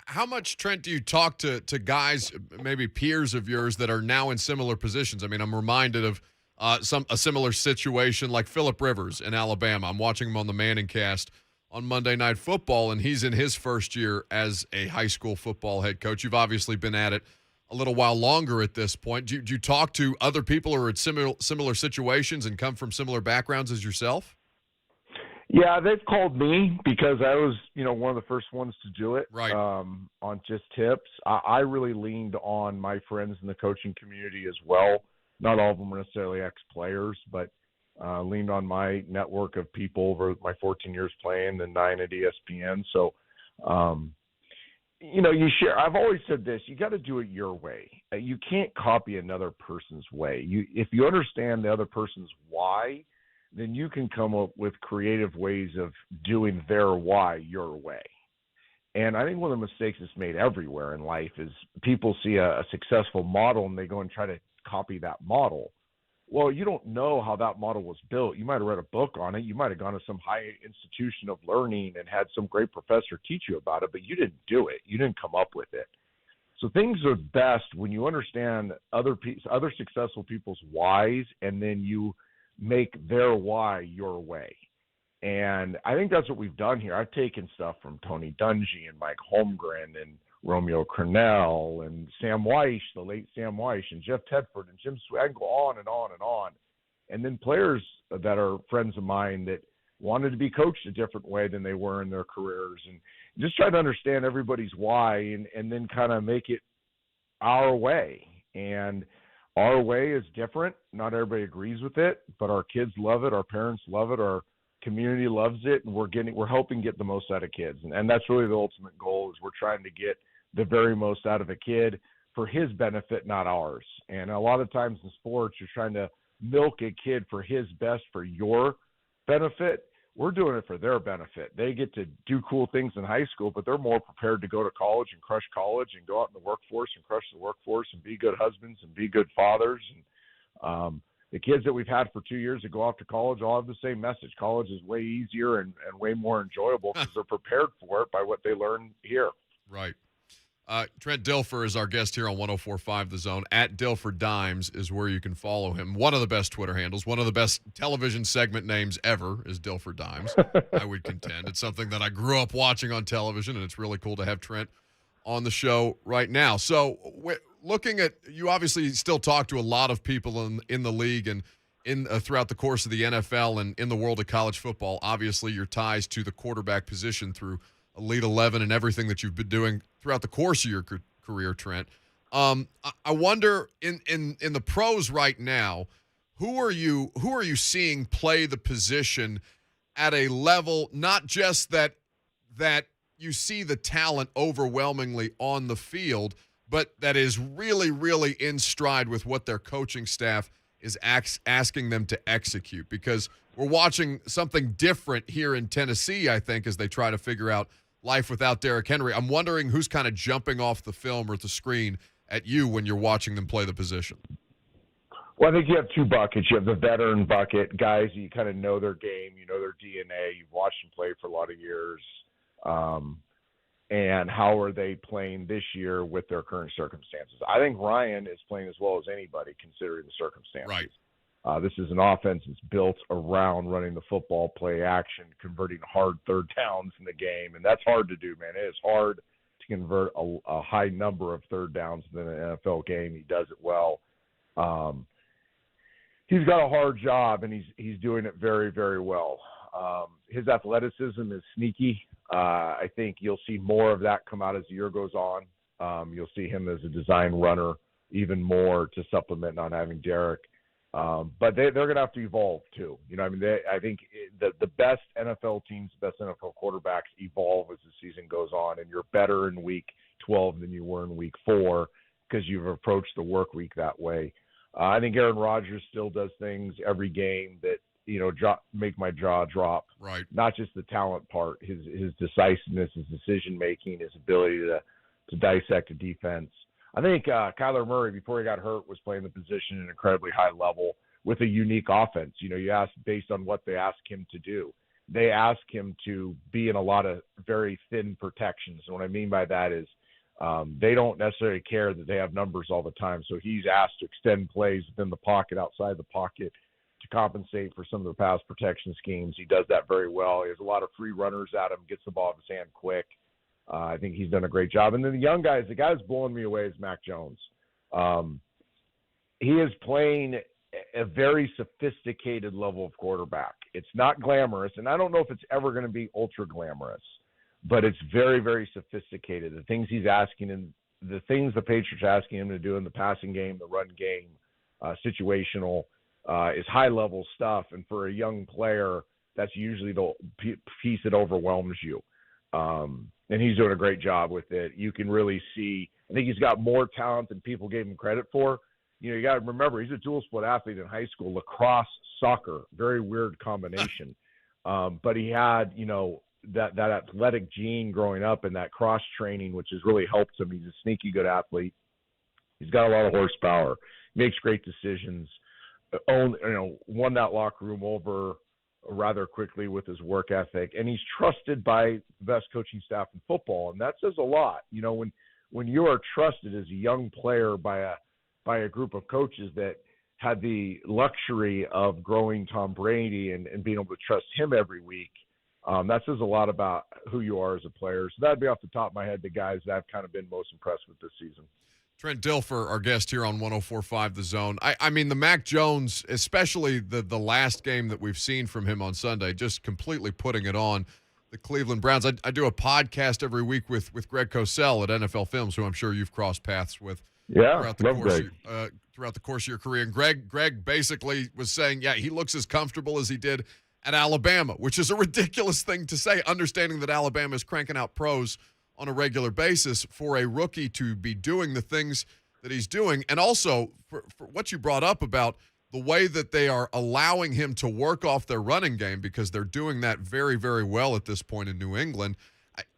How much, Trent, do you talk to guys, maybe peers of yours that are now in similar positions? I mean, I'm reminded of a similar situation like Phillip Rivers in Alabama. I'm watching him on the Manning cast on Monday Night Football, and he's in his first year as a high school football head coach. You've obviously been at it a little while longer at this point. Do you talk to other people who are at similar situations and come from similar backgrounds as yourself? Yeah, they've called me because I was, one of the first ones to do it. Right. On just tips. I really leaned on my friends in the coaching community as well. Not all of them are necessarily ex-players, but leaned on my network of people over my 14 years playing and 9 at ESPN. So, you share. I've always said this: you got to do it your way. You can't copy another person's way. If you understand the other person's why, then you can come up with creative ways of doing their why your way. And I think one of the mistakes that's made everywhere in life is people see a successful model and they go and try to copy that model. Well, you don't know how that model was built. You might have read a book on it. You might have gone to some high institution of learning and had some great professor teach you about it, but you didn't do it. You didn't come up with it. So things are best when you understand other successful people's whys, and then you make their why your way. And I think that's what we've done here. I've taken stuff from Tony Dungy and Mike Holmgren and Romeo Cornell and Sam Weish, the late Sam Weish, and Jeff Tedford and Jim Sway. I can go on and on and on. And then players that are friends of mine that wanted to be coached a different way than they were in their careers, and just try to understand everybody's why and then kind of make it our way. And our way is different. Not everybody agrees with it, but our kids love it. Our parents love it. Our community loves it. And we're helping get the most out of kids. And that's really the ultimate goal, is we're trying to get the very most out of a kid for his benefit, not ours. And a lot of times in sports, you're trying to milk a kid for his best, for your benefit. We're doing it for their benefit. They get to do cool things in high school, but they're more prepared to go to college and crush college and go out in the workforce and crush the workforce and be good husbands and be good fathers. And the kids that we've had for 2 years that go off to college all have the same message. College is way easier and way more enjoyable because they're prepared for it by what they learn here. Right. Trent Dilfer is our guest here on 104.5 The Zone. At Dilfer Dimes is where you can follow him. One of the best Twitter handles, one of the best television segment names ever is Dilfer Dimes, I would contend. It's something that I grew up watching on television, and it's really cool to have Trent on the show right now. So looking at, you obviously still talk to a lot of people in the league and throughout the course of the NFL and in the world of college football. Obviously, your ties to the quarterback position through Elite 11 and everything that you've been doing throughout the course of your career, Trent. I wonder in the pros right now, who are you seeing play the position at a level not just that you see the talent overwhelmingly on the field, but that is really, really in stride with what their coaching staff is asking them to execute? Because we're watching something different here in Tennessee, I think, as they try to figure out life without Derrick Henry. I'm wondering who's kind of jumping off the film or the screen at you when you're watching them play the position. Well, I think you have two buckets. You have the veteran bucket, guys, you kind of know their game, you know their DNA, you've watched them play for a lot of years, and how are they playing this year with their current circumstances. I think Ryan is playing as well as anybody considering the circumstances. Right. This is an offense that's built around running the football, play action, converting hard third downs in the game, and that's hard to do, man. It is hard to convert a high number of third downs in an NFL game. He does it well. He's got a hard job, and he's doing it very, very well. His athleticism is sneaky. I think you'll see more of that come out as the year goes on. You'll see him as a design runner even more to supplement not having Derrick. But they're going to have to evolve too. You know, I mean, I think the best NFL teams, the best NFL quarterbacks evolve as the season goes on, and you're better in week 12 than you were in week 4 because you've approached the work week that way. I think Aaron Rodgers still does things every game that, you know, make my jaw drop. Right. Not just the talent part, his decisiveness, his decision making, his ability to dissect a defense. I think Kyler Murray, before he got hurt, was playing the position at an incredibly high level with a unique offense. You know, you ask based on what they ask him to do. They ask him to be in a lot of very thin protections. And what I mean by that is they don't necessarily care that they have numbers all the time. So he's asked to extend plays within the pocket, outside the pocket, to compensate for some of the pass protection schemes. He does that very well. He has a lot of free runners at him, gets the ball in his hand quick. I think he's done a great job. And then the young guys, the guy that's blowing me away is Mac Jones. He is playing a very sophisticated level of quarterback. It's not glamorous, and I don't know if it's ever going to be ultra glamorous, but it's very, very sophisticated. The things he's asking and the things the Patriots are asking him to do in the passing game, the run game, situational, is high-level stuff. And for a young player, that's usually the piece that overwhelms you. And he's doing a great job with it. You can really see, I think he's got more talent than people gave him credit for. You know, you got to remember, he's a dual sport athlete in high school, lacrosse, soccer, very weird combination. But he had, you know, that athletic gene growing up and that cross training, which has really helped him. He's a sneaky good athlete. He's got a lot of horsepower, makes great decisions, won that locker room over rather quickly with his work ethic, and he's trusted by the best coaching staff in football, and that says a lot. You know, when you are trusted as a young player by a group of coaches that had the luxury of growing Tom Brady and being able to trust him every week, that says a lot about who you are as a player. So that'd be off the top of my head the guys that I've kind of been most impressed with this season. Trent Dilfer, our guest here on 104.5 The Zone. I mean, the Mac Jones, especially the last game that we've seen from him on Sunday, just completely putting it on the Cleveland Browns. I do a podcast every week with Greg Cosell at NFL Films, who I'm sure you've crossed paths with throughout the course of your career. And Greg basically was saying, yeah, he looks as comfortable as he did at Alabama, which is a ridiculous thing to say, understanding that Alabama is cranking out pros on a regular basis. For a rookie to be doing the things that he's doing, and also for what you brought up about the way that they are allowing him to work off their running game, because they're doing that very, very well at this point in New England.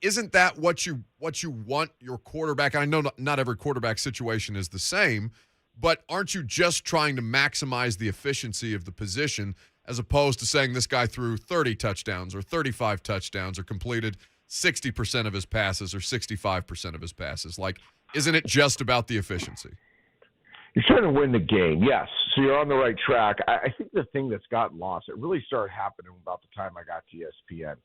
Isn't that what you want your quarterback? And I know not every quarterback situation is the same, but aren't you just trying to maximize the efficiency of the position as opposed to saying this guy threw 30 touchdowns or 35 touchdowns or completed 60% of his passes or 65% of his passes? Like, isn't it just about the efficiency? You're trying to win the game, yes. So you're on the right track. I think the thing that's gotten lost, it really started happening about the time I got to ESPN,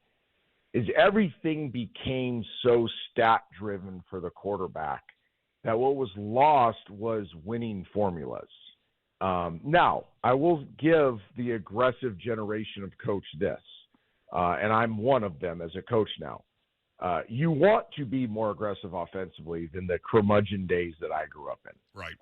is everything became so stat-driven for the quarterback that what was lost was winning formulas. Now, I will give the aggressive generation of coach this, and I'm one of them as a coach now. You want to be more aggressive offensively than the curmudgeon days that I grew up in. Right.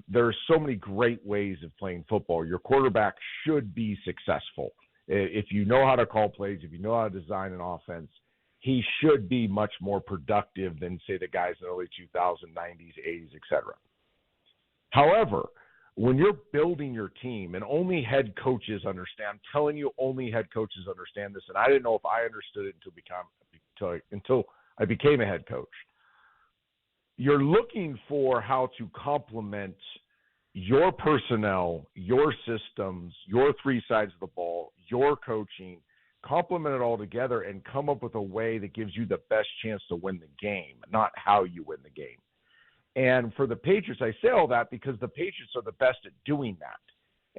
There are so many great ways of playing football. Your quarterback should be successful. If you know how to call plays, if you know how to design an offense, he should be much more productive than, say, the guys in the early 2000s, 90s, 80s, etc. However, when you're building your team, and only head coaches understand, I'm telling you, only head coaches understand this, and I didn't know if I understood it until I became a head coach. You're looking for how to complement your personnel, your systems, your three sides of the ball, your coaching, complement it all together and come up with a way that gives you the best chance to win the game, not how you win the game. And for the Patriots, I say all that because the Patriots are the best at doing that.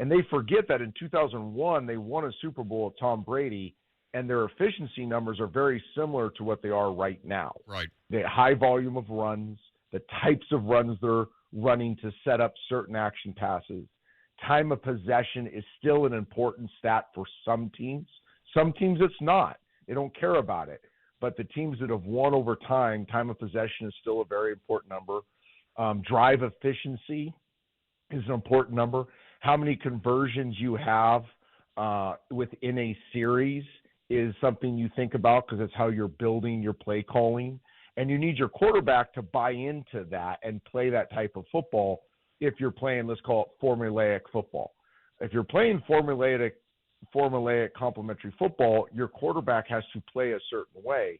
And they forget that in 2001, they won a Super Bowl with Tom Brady, and their efficiency numbers are very similar to what they are right now. Right. The high volume of runs, the types of runs they're running to set up certain action passes. Time of possession is still an important stat for some teams. Some teams it's not. They don't care about it. But the teams that have won over time of possession is still a very important number. Drive efficiency is an important number. How many conversions you have within a series is something you think about because it's how you're building your play calling. And you need your quarterback to buy into that and play that type of football if you're playing, let's call it formulaic football. If you're playing formulaic complementary football, your quarterback has to play a certain way.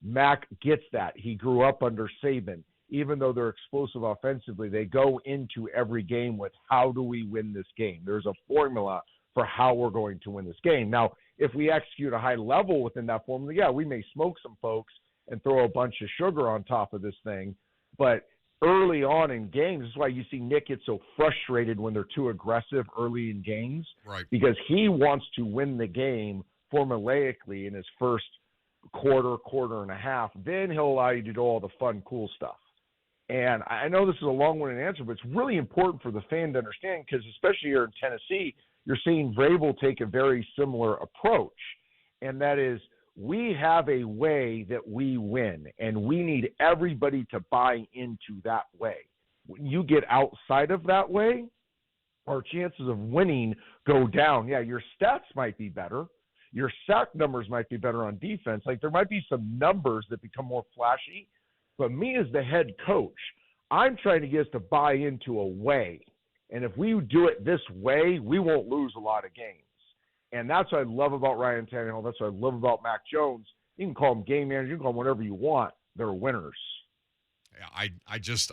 Mac gets that. He grew up under Saban. Even though they're explosive offensively, they go into every game with how do we win this game? There's a formula for how we're going to win this game. Now, if we execute a high level within that formula, yeah, we may smoke some folks and throw a bunch of sugar on top of this thing. But early on in games, this is why you see Nick get so frustrated when they're too aggressive early in games. Right. Because he wants to win the game formulaically in his first quarter and a half. Then he'll allow you to do all the fun, cool stuff. And I know this is a long-winded answer, but it's really important for the fan to understand because especially here in Tennessee, you're seeing Vrabel take a very similar approach. And that is we have a way that we win, and we need everybody to buy into that way. When you get outside of that way, our chances of winning go down. Yeah, your stats might be better. Your sack numbers might be better on defense. Like there might be some numbers that become more flashy. But me as the head coach, I'm trying to get us to buy into a way. And if we do it this way, we won't lose a lot of games. And that's what I love about Ryan Tannehill. That's what I love about Mac Jones. You can call them game managers. You can call them whatever you want. They're winners. Yeah,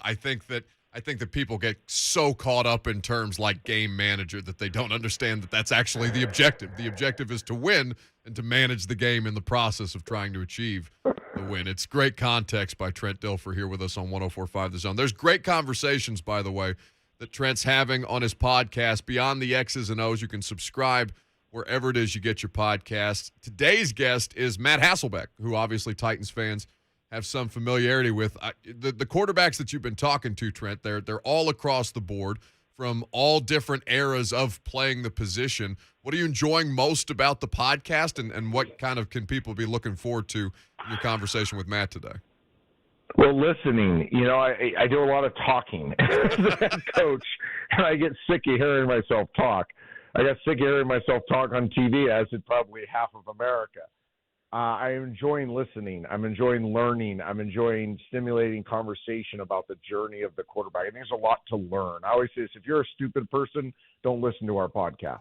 I think that people get so caught up in terms like game manager that they don't understand that that's actually the objective. The objective is to win and to manage the game in the process of trying to achieve the win. It's great context by Trent Dilfer here with us on 104.5 The Zone. There's great conversations, by the way, that Trent's having on his podcast, Beyond the X's and O's. You can subscribe wherever it is you get your podcast. Today's guest is Matt Hasselbeck, who obviously Titans fans have some familiarity with. The quarterbacks that you've been talking to, Trent, they're all across the board from all different eras of playing the position. What are you enjoying most about the podcast, and what kind of can people be looking forward to in your conversation with Matt today? Well, listening, I do a lot of talking as a head coach, and I get sick of hearing myself talk. I got sick of hearing myself talk on TV, as did probably half of America. I'm enjoying listening. I'm enjoying learning. I'm enjoying stimulating conversation about the journey of the quarterback. I think there's a lot to learn. I always say this: if you're a stupid person, don't listen to our podcast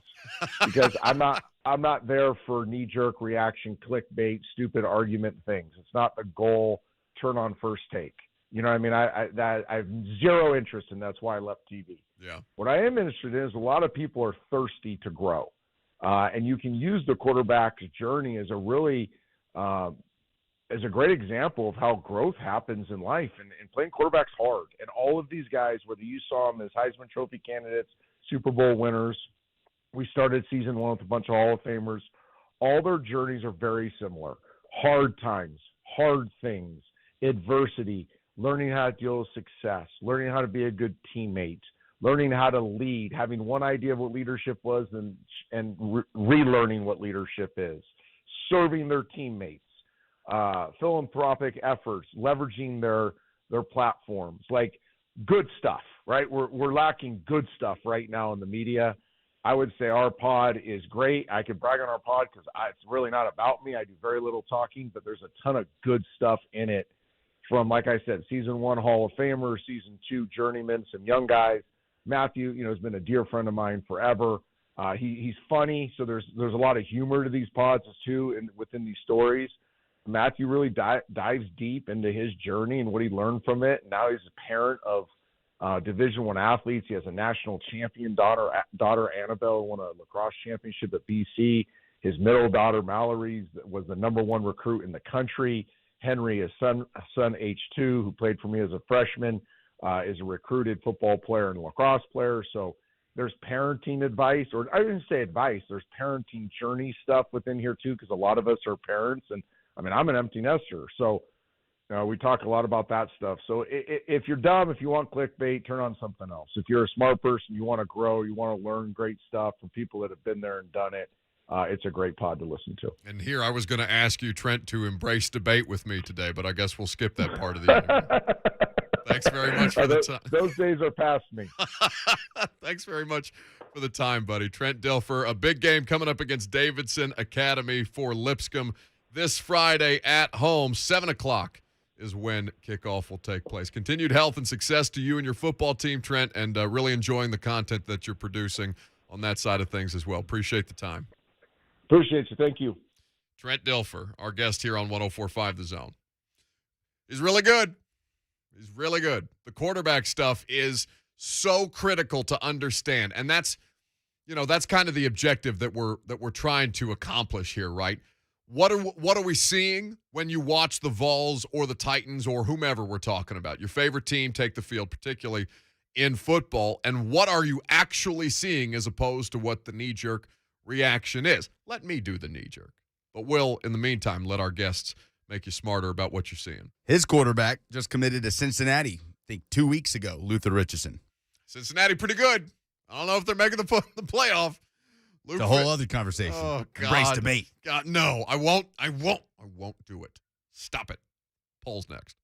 because I'm not there for knee-jerk reaction, clickbait, stupid argument things. It's not the goal. Turn on First Take. You know what I mean? I have zero interest in. That's why I left TV. Yeah. What I am interested in is a lot of people are thirsty to grow, and you can use the quarterback's journey as a really is a great example of how growth happens in life, and playing quarterback's hard. And all of these guys, whether you saw them as Heisman Trophy candidates, Super Bowl winners, we started season 1 with a bunch of Hall of Famers. All their journeys are very similar. Hard times, hard things, adversity, learning how to deal with success, learning how to be a good teammate, learning how to lead, having one idea of what leadership was and relearning what leadership is, serving their teammates, philanthropic efforts, leveraging their platforms, like good stuff, right? We're lacking good stuff right now in the media. I would say our pod is great. I could brag on our pod because it's really not about me. I do very little talking, but there's a ton of good stuff in it from, like I said, season 1 Hall of Famer, season 2 journeyman, some young guys. Matthew, has been a dear friend of mine forever. He's funny, so there's a lot of humor to these pods too, and within these stories. Matthew really dives deep into his journey and what he learned from it. Now he's a parent of Division I athletes. He has a national champion daughter Annabelle, won a lacrosse championship at BC. His middle daughter Mallory was the number 1 recruit in the country. Henry, his son H2, who played for me as a freshman, is a recruited football player and lacrosse player. So there's parenting advice, or I didn't say advice. There's parenting journey stuff within here too, because a lot of us are parents, and I mean I'm an empty nester, so. We talk a lot about that stuff. So if you're dumb, if you want clickbait, turn on something else. If you're a smart person, you want to grow, you want to learn great stuff from people that have been there and done it, it's a great pod to listen to. And here I was going to ask you, Trent, to embrace debate with me today, but I guess we'll skip that part of the interview. Thanks very much for the time. Those days are past me. Thanks very much for the time, buddy. Trent Dilfer, a big game coming up against Davidson Academy for Lipscomb this Friday at home, 7 o'clock. Is when kickoff will take place. Continued health and success to you and your football team, Trent, and really enjoying the content that you're producing on that side of things as well. Appreciate the time. Appreciate you. Thank you. Trent Dilfer, our guest here on 104.5 The Zone. He's really good. He's really good. The quarterback stuff is so critical to understand, and that's kind of the objective that we're trying to accomplish here, right? What are we seeing when you watch the Vols or the Titans or whomever we're talking about? Your favorite team take the field, particularly in football, and what are you actually seeing as opposed to what the knee-jerk reaction is? Let me do the knee-jerk. But we'll, in the meantime, let our guests make you smarter about what you're seeing. His quarterback just committed to Cincinnati, I think 2 weeks ago, Luther Richardson. Cincinnati pretty good. I don't know if they're making the playoff. It's a whole other conversation. Oh, God. Embrace debate. God, no, I won't do it. Stop it. Polls next.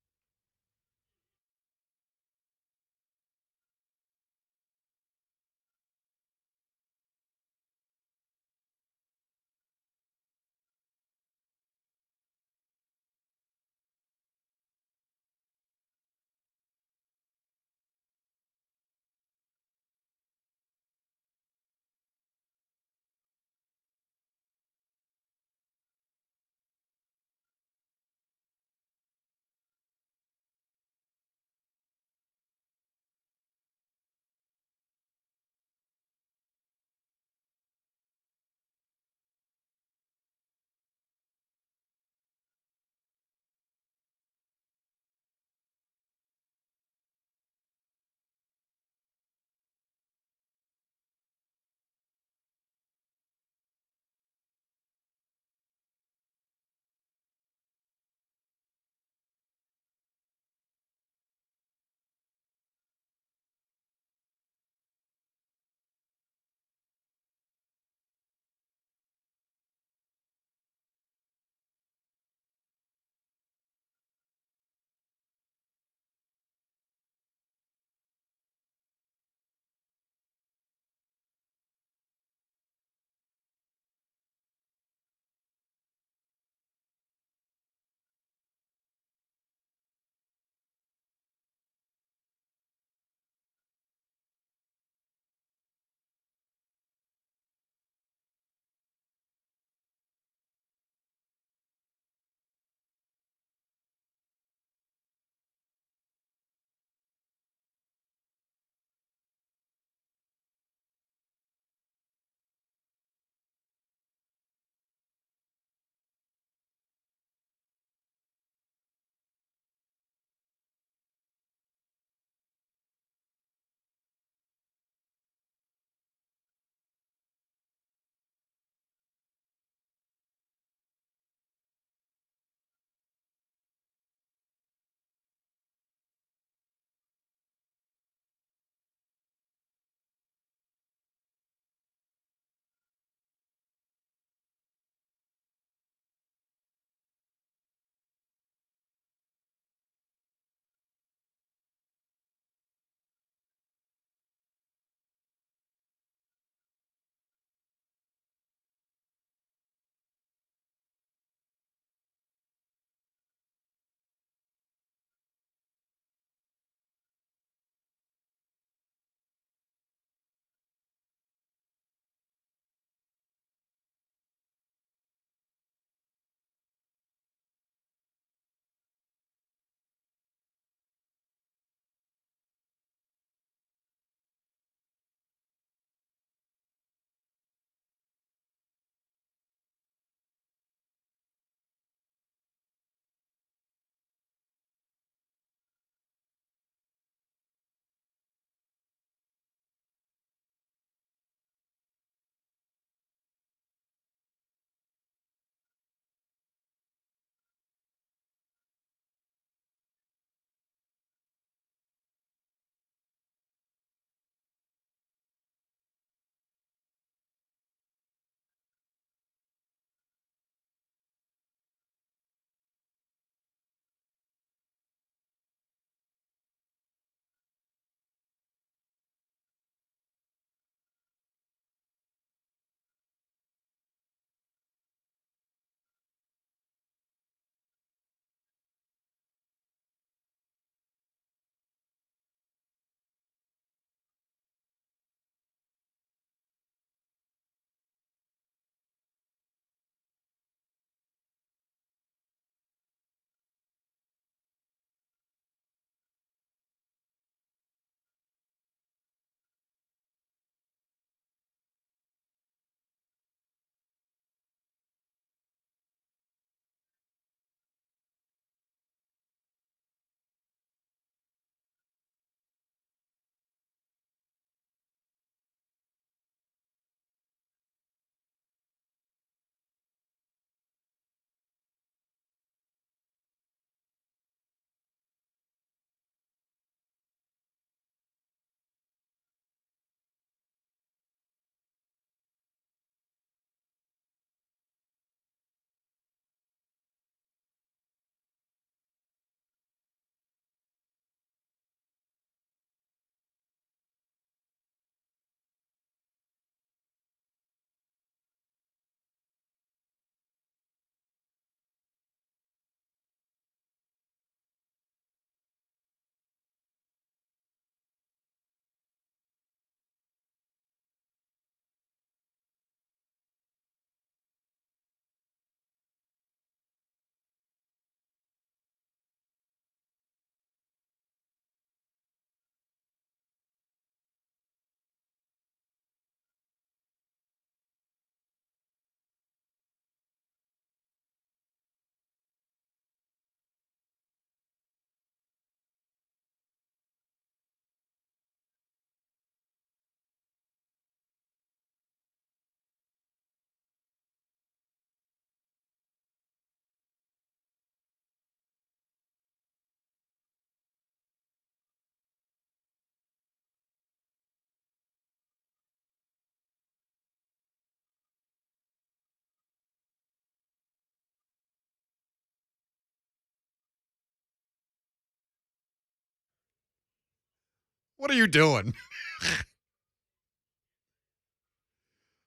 What are you doing?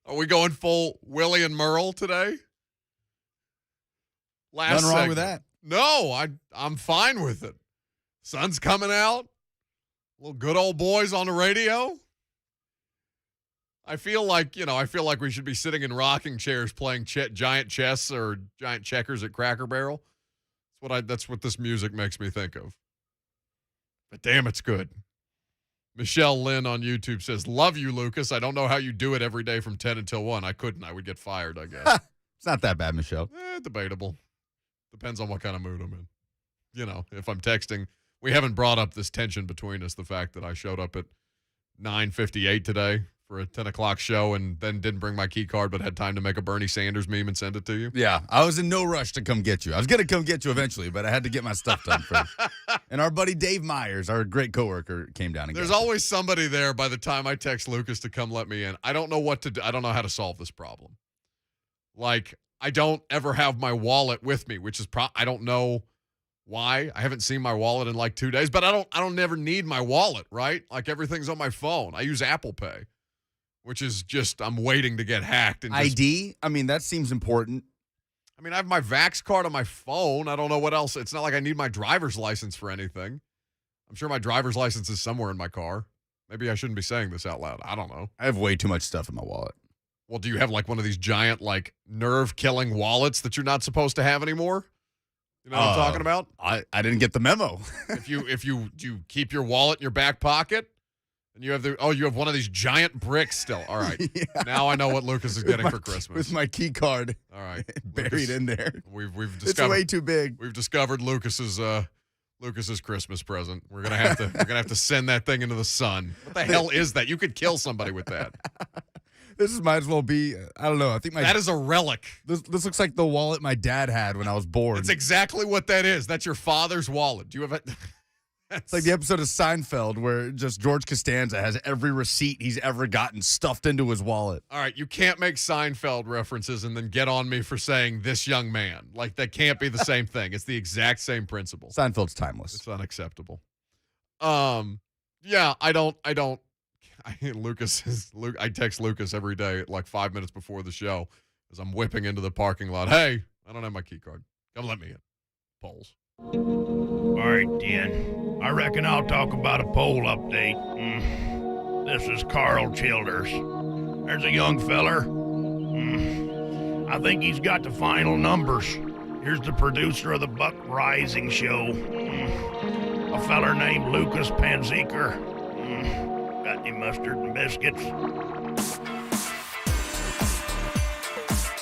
Are we going full Willie and Merle today? Nothing wrong with that. No, I'm fine with it. Sun's coming out. Little good old boys on the radio. I feel like we should be sitting in rocking chairs playing giant chess or giant checkers at Cracker Barrel. That's what this music makes me think of. But damn, it's good. Michelle Lynn on YouTube says, "Love you, Lucas. I don't know how you do it every day from 10 until 1. I couldn't. I would get fired, I guess." It's not that bad, Michelle. Debatable. Depends on what kind of mood I'm in. If I'm texting. We haven't brought up this tension between us, the fact that I showed up at 9:58 today for a 10 o'clock show and then didn't bring my key card but had time to make a Bernie Sanders meme and send it to you. Yeah, I was in no rush to come get you. I was going to come get you eventually, but I had to get my stuff done first. And our buddy Dave Myers, our great coworker, came down and There's always somebody there by the time I text Lucas to come let me in. I don't know what to do. I don't know how to solve this problem. Like, I don't ever have my wallet with me, which is I don't know why. I haven't seen my wallet in like 2 days, but I don't never need my wallet, right? Like, everything's on my phone. I use Apple Pay, which is just, I'm waiting to get hacked. And ID? I mean, that seems important. I mean, I have my Vax card on my phone. I don't know what else. It's not like I need my driver's license for anything. I'm sure my driver's license is somewhere in my car. Maybe I shouldn't be saying this out loud. I don't know. I have way too much stuff in my wallet. Well, do you have like one of these giant, like, nerve-killing wallets that you're not supposed to have anymore? You know what I'm talking about? I didn't get the memo. if you keep your wallet in your back pocket and you have one of these giant bricks still. All right. Yeah. Now I know what Lucas is getting for Christmas. With my key card. All right. Buried Lucas, in there. We've discovered It's way too big. We've discovered Lucas's Christmas present. We're gonna have to send that thing into the sun. What the hell is that? You could kill somebody with that. Might as well be, I don't know. I think that is a relic. This looks like the wallet my dad had when I was born. That's exactly what that is. That's your father's wallet. Do you have it? It's like the episode of Seinfeld where just George Costanza has every receipt he's ever gotten stuffed into his wallet. All right, you can't make Seinfeld references and then get on me for saying this young man. Like, that can't be the same thing. It's the exact same principle. Seinfeld's timeless. It's unacceptable. Yeah, I text Lucas every day at like 5 minutes before the show as I'm whipping into the parking lot. Hey, I don't have my key card. Come let me in. Polls. All right, Dan. I reckon I'll talk about a poll update. This is Carl Childers. There's a young feller. I think he's got the final numbers. Here's the producer of the Buck Reising show. A feller named Lucas Panzeker. Got any mustard and biscuits?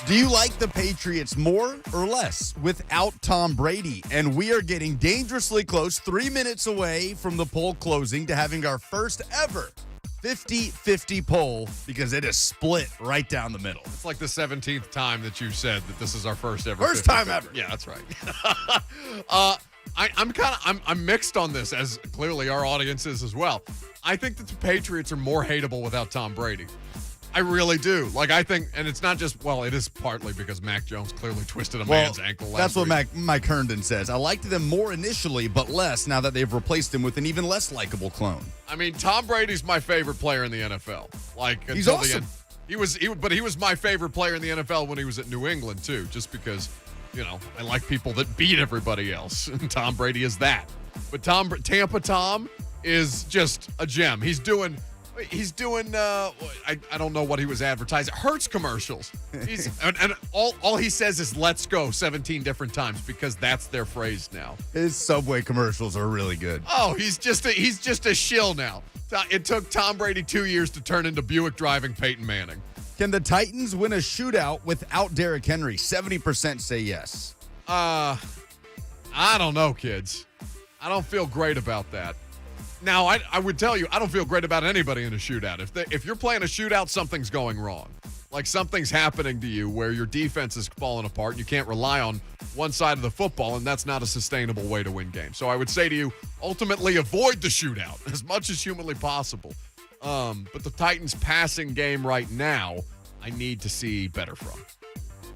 Do you like the Patriots more or less without Tom Brady? And we are getting dangerously close, 3 minutes away from the poll closing, to having our first ever 50-50 poll, because it is split right down the middle. It's like the 17th time that you've said that this is our first ever. First time ever. Yeah, that's right. I'm mixed on this, as clearly our audience is as well. I think that the Patriots are more hateable without Tom Brady. I really do. Like, I think, and it's not just, well, it is partly because Mac Jones clearly twisted a man's ankle last week. That's what Mike Herndon says. I liked them more initially, but less now that they've replaced him with an even less likable clone. I mean, Tom Brady's my favorite player in the NFL. Like, he's awesome. But he was my favorite player in the NFL when he was at New England too, just because, I like people that beat everybody else. And Tom Brady is that. But Tampa Tom is just a gem. He's doing I don't know what he was advertising. Hertz commercials. And all he says is "let's go" 17 different times, because that's their phrase now. His Subway commercials are really good. Oh, he's just a shill now. It took Tom Brady 2 years to turn into Buick driving Peyton Manning. Can the Titans win a shootout without Derrick Henry? 70% say yes. I don't know, kids. I don't feel great about that. Now, I would tell you, I don't feel great about anybody in a shootout. If you're playing a shootout, something's going wrong. Like, something's happening to you where your defense is falling apart and you can't rely on one side of the football, and that's not a sustainable way to win games. So I would say to you, ultimately avoid the shootout as much as humanly possible. But the Titans' passing game right now, I need to see better from.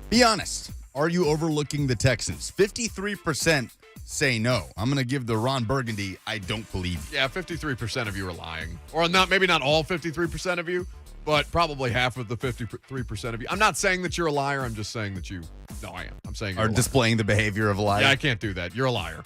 Be honest. Are you overlooking the Texans? 53% say no. I'm going to give the Ron Burgundy, I don't believe you. Yeah, 53% of you are lying. Or not, maybe not all 53% of you, but probably half of the 53% of you. I'm not saying that you're a liar. I'm just saying that no, I am. I'm saying you're Are a liar. displaying the behavior of a liar. Yeah, I can't do that. You're a liar.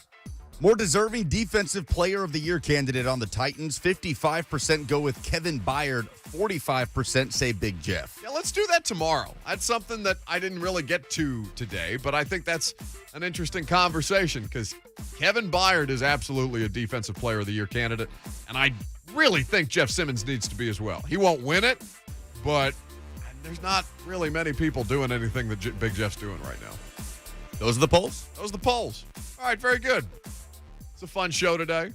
More deserving Defensive Player of the Year candidate on the Titans. 55% go with Kevin Byard. 45% say Big Jeff. Yeah, let's do that tomorrow. That's something that I didn't really get to today, but I think that's an interesting conversation because Kevin Byard is absolutely a Defensive Player of the Year candidate, and I really think Jeff Simmons needs to be as well. He won't win it, but there's not really many people doing anything that Big Jeff's doing right now. Those are the polls? Those are the polls. All right, very good. It's a fun show today.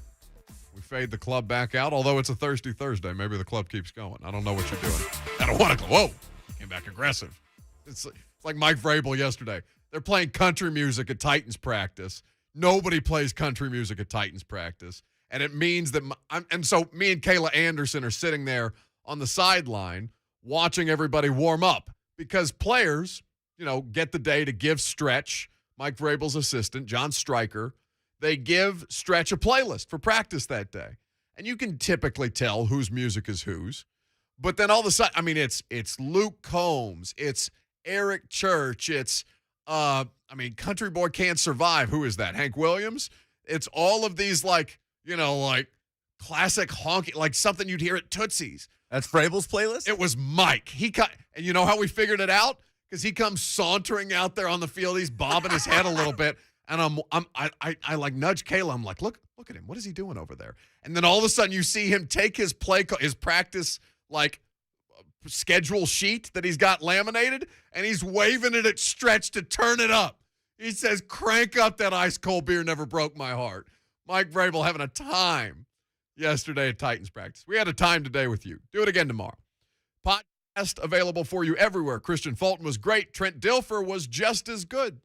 We fade the club back out, although it's a Thirsty Thursday. Maybe the club keeps going. I don't know what you're doing. I don't want to go. Whoa, came back aggressive. It's like Mike Vrabel yesterday. They're playing country music at Titans practice. Nobody plays country music at Titans practice. And it means that so me and Kayla Anderson are sitting there on the sideline watching everybody warm up because players, get the day to give Stretch, Mike Vrabel's assistant, John Stryker, they give Stretch a playlist for practice that day. And you can typically tell whose music is whose. But then all of a sudden, it's Luke Combs, it's Eric Church, it's Country Boy Can't Survive. Who is that? Hank Williams? It's all of these like classic honky, like something you'd hear at Tootsie's. That's Vrabel's playlist? It was Mike. And you know how we figured it out? Because he comes sauntering out there on the field. He's bobbing his head a little bit. And I like nudge Kayla. I'm like, look at him. What is he doing over there? And then all of a sudden you see him take his practice schedule sheet that he's got laminated, and he's waving it at Stretch to turn it up. He says, crank up that ice cold beer never broke my heart. Mike Vrabel having a time yesterday at Titans practice. We had a time today with you. Do it again tomorrow. Podcast available for you everywhere. Christian Fulton was great. Trent Dilfer was just as good.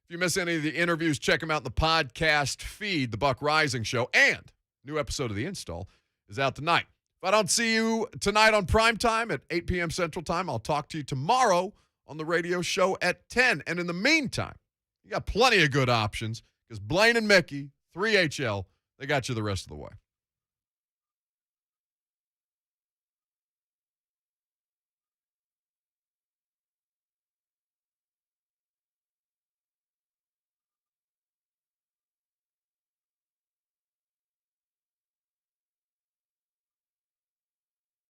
If you miss any of the interviews, check them out in the podcast feed, The Buck Reising Show, and new episode of The Install is out tonight. If I don't see you tonight on primetime at 8 p.m. Central Time, I'll talk to you tomorrow on the radio show at 10. And in the meantime, you got plenty of good options because Blaine and Mickey, 3HL, they got you the rest of the way.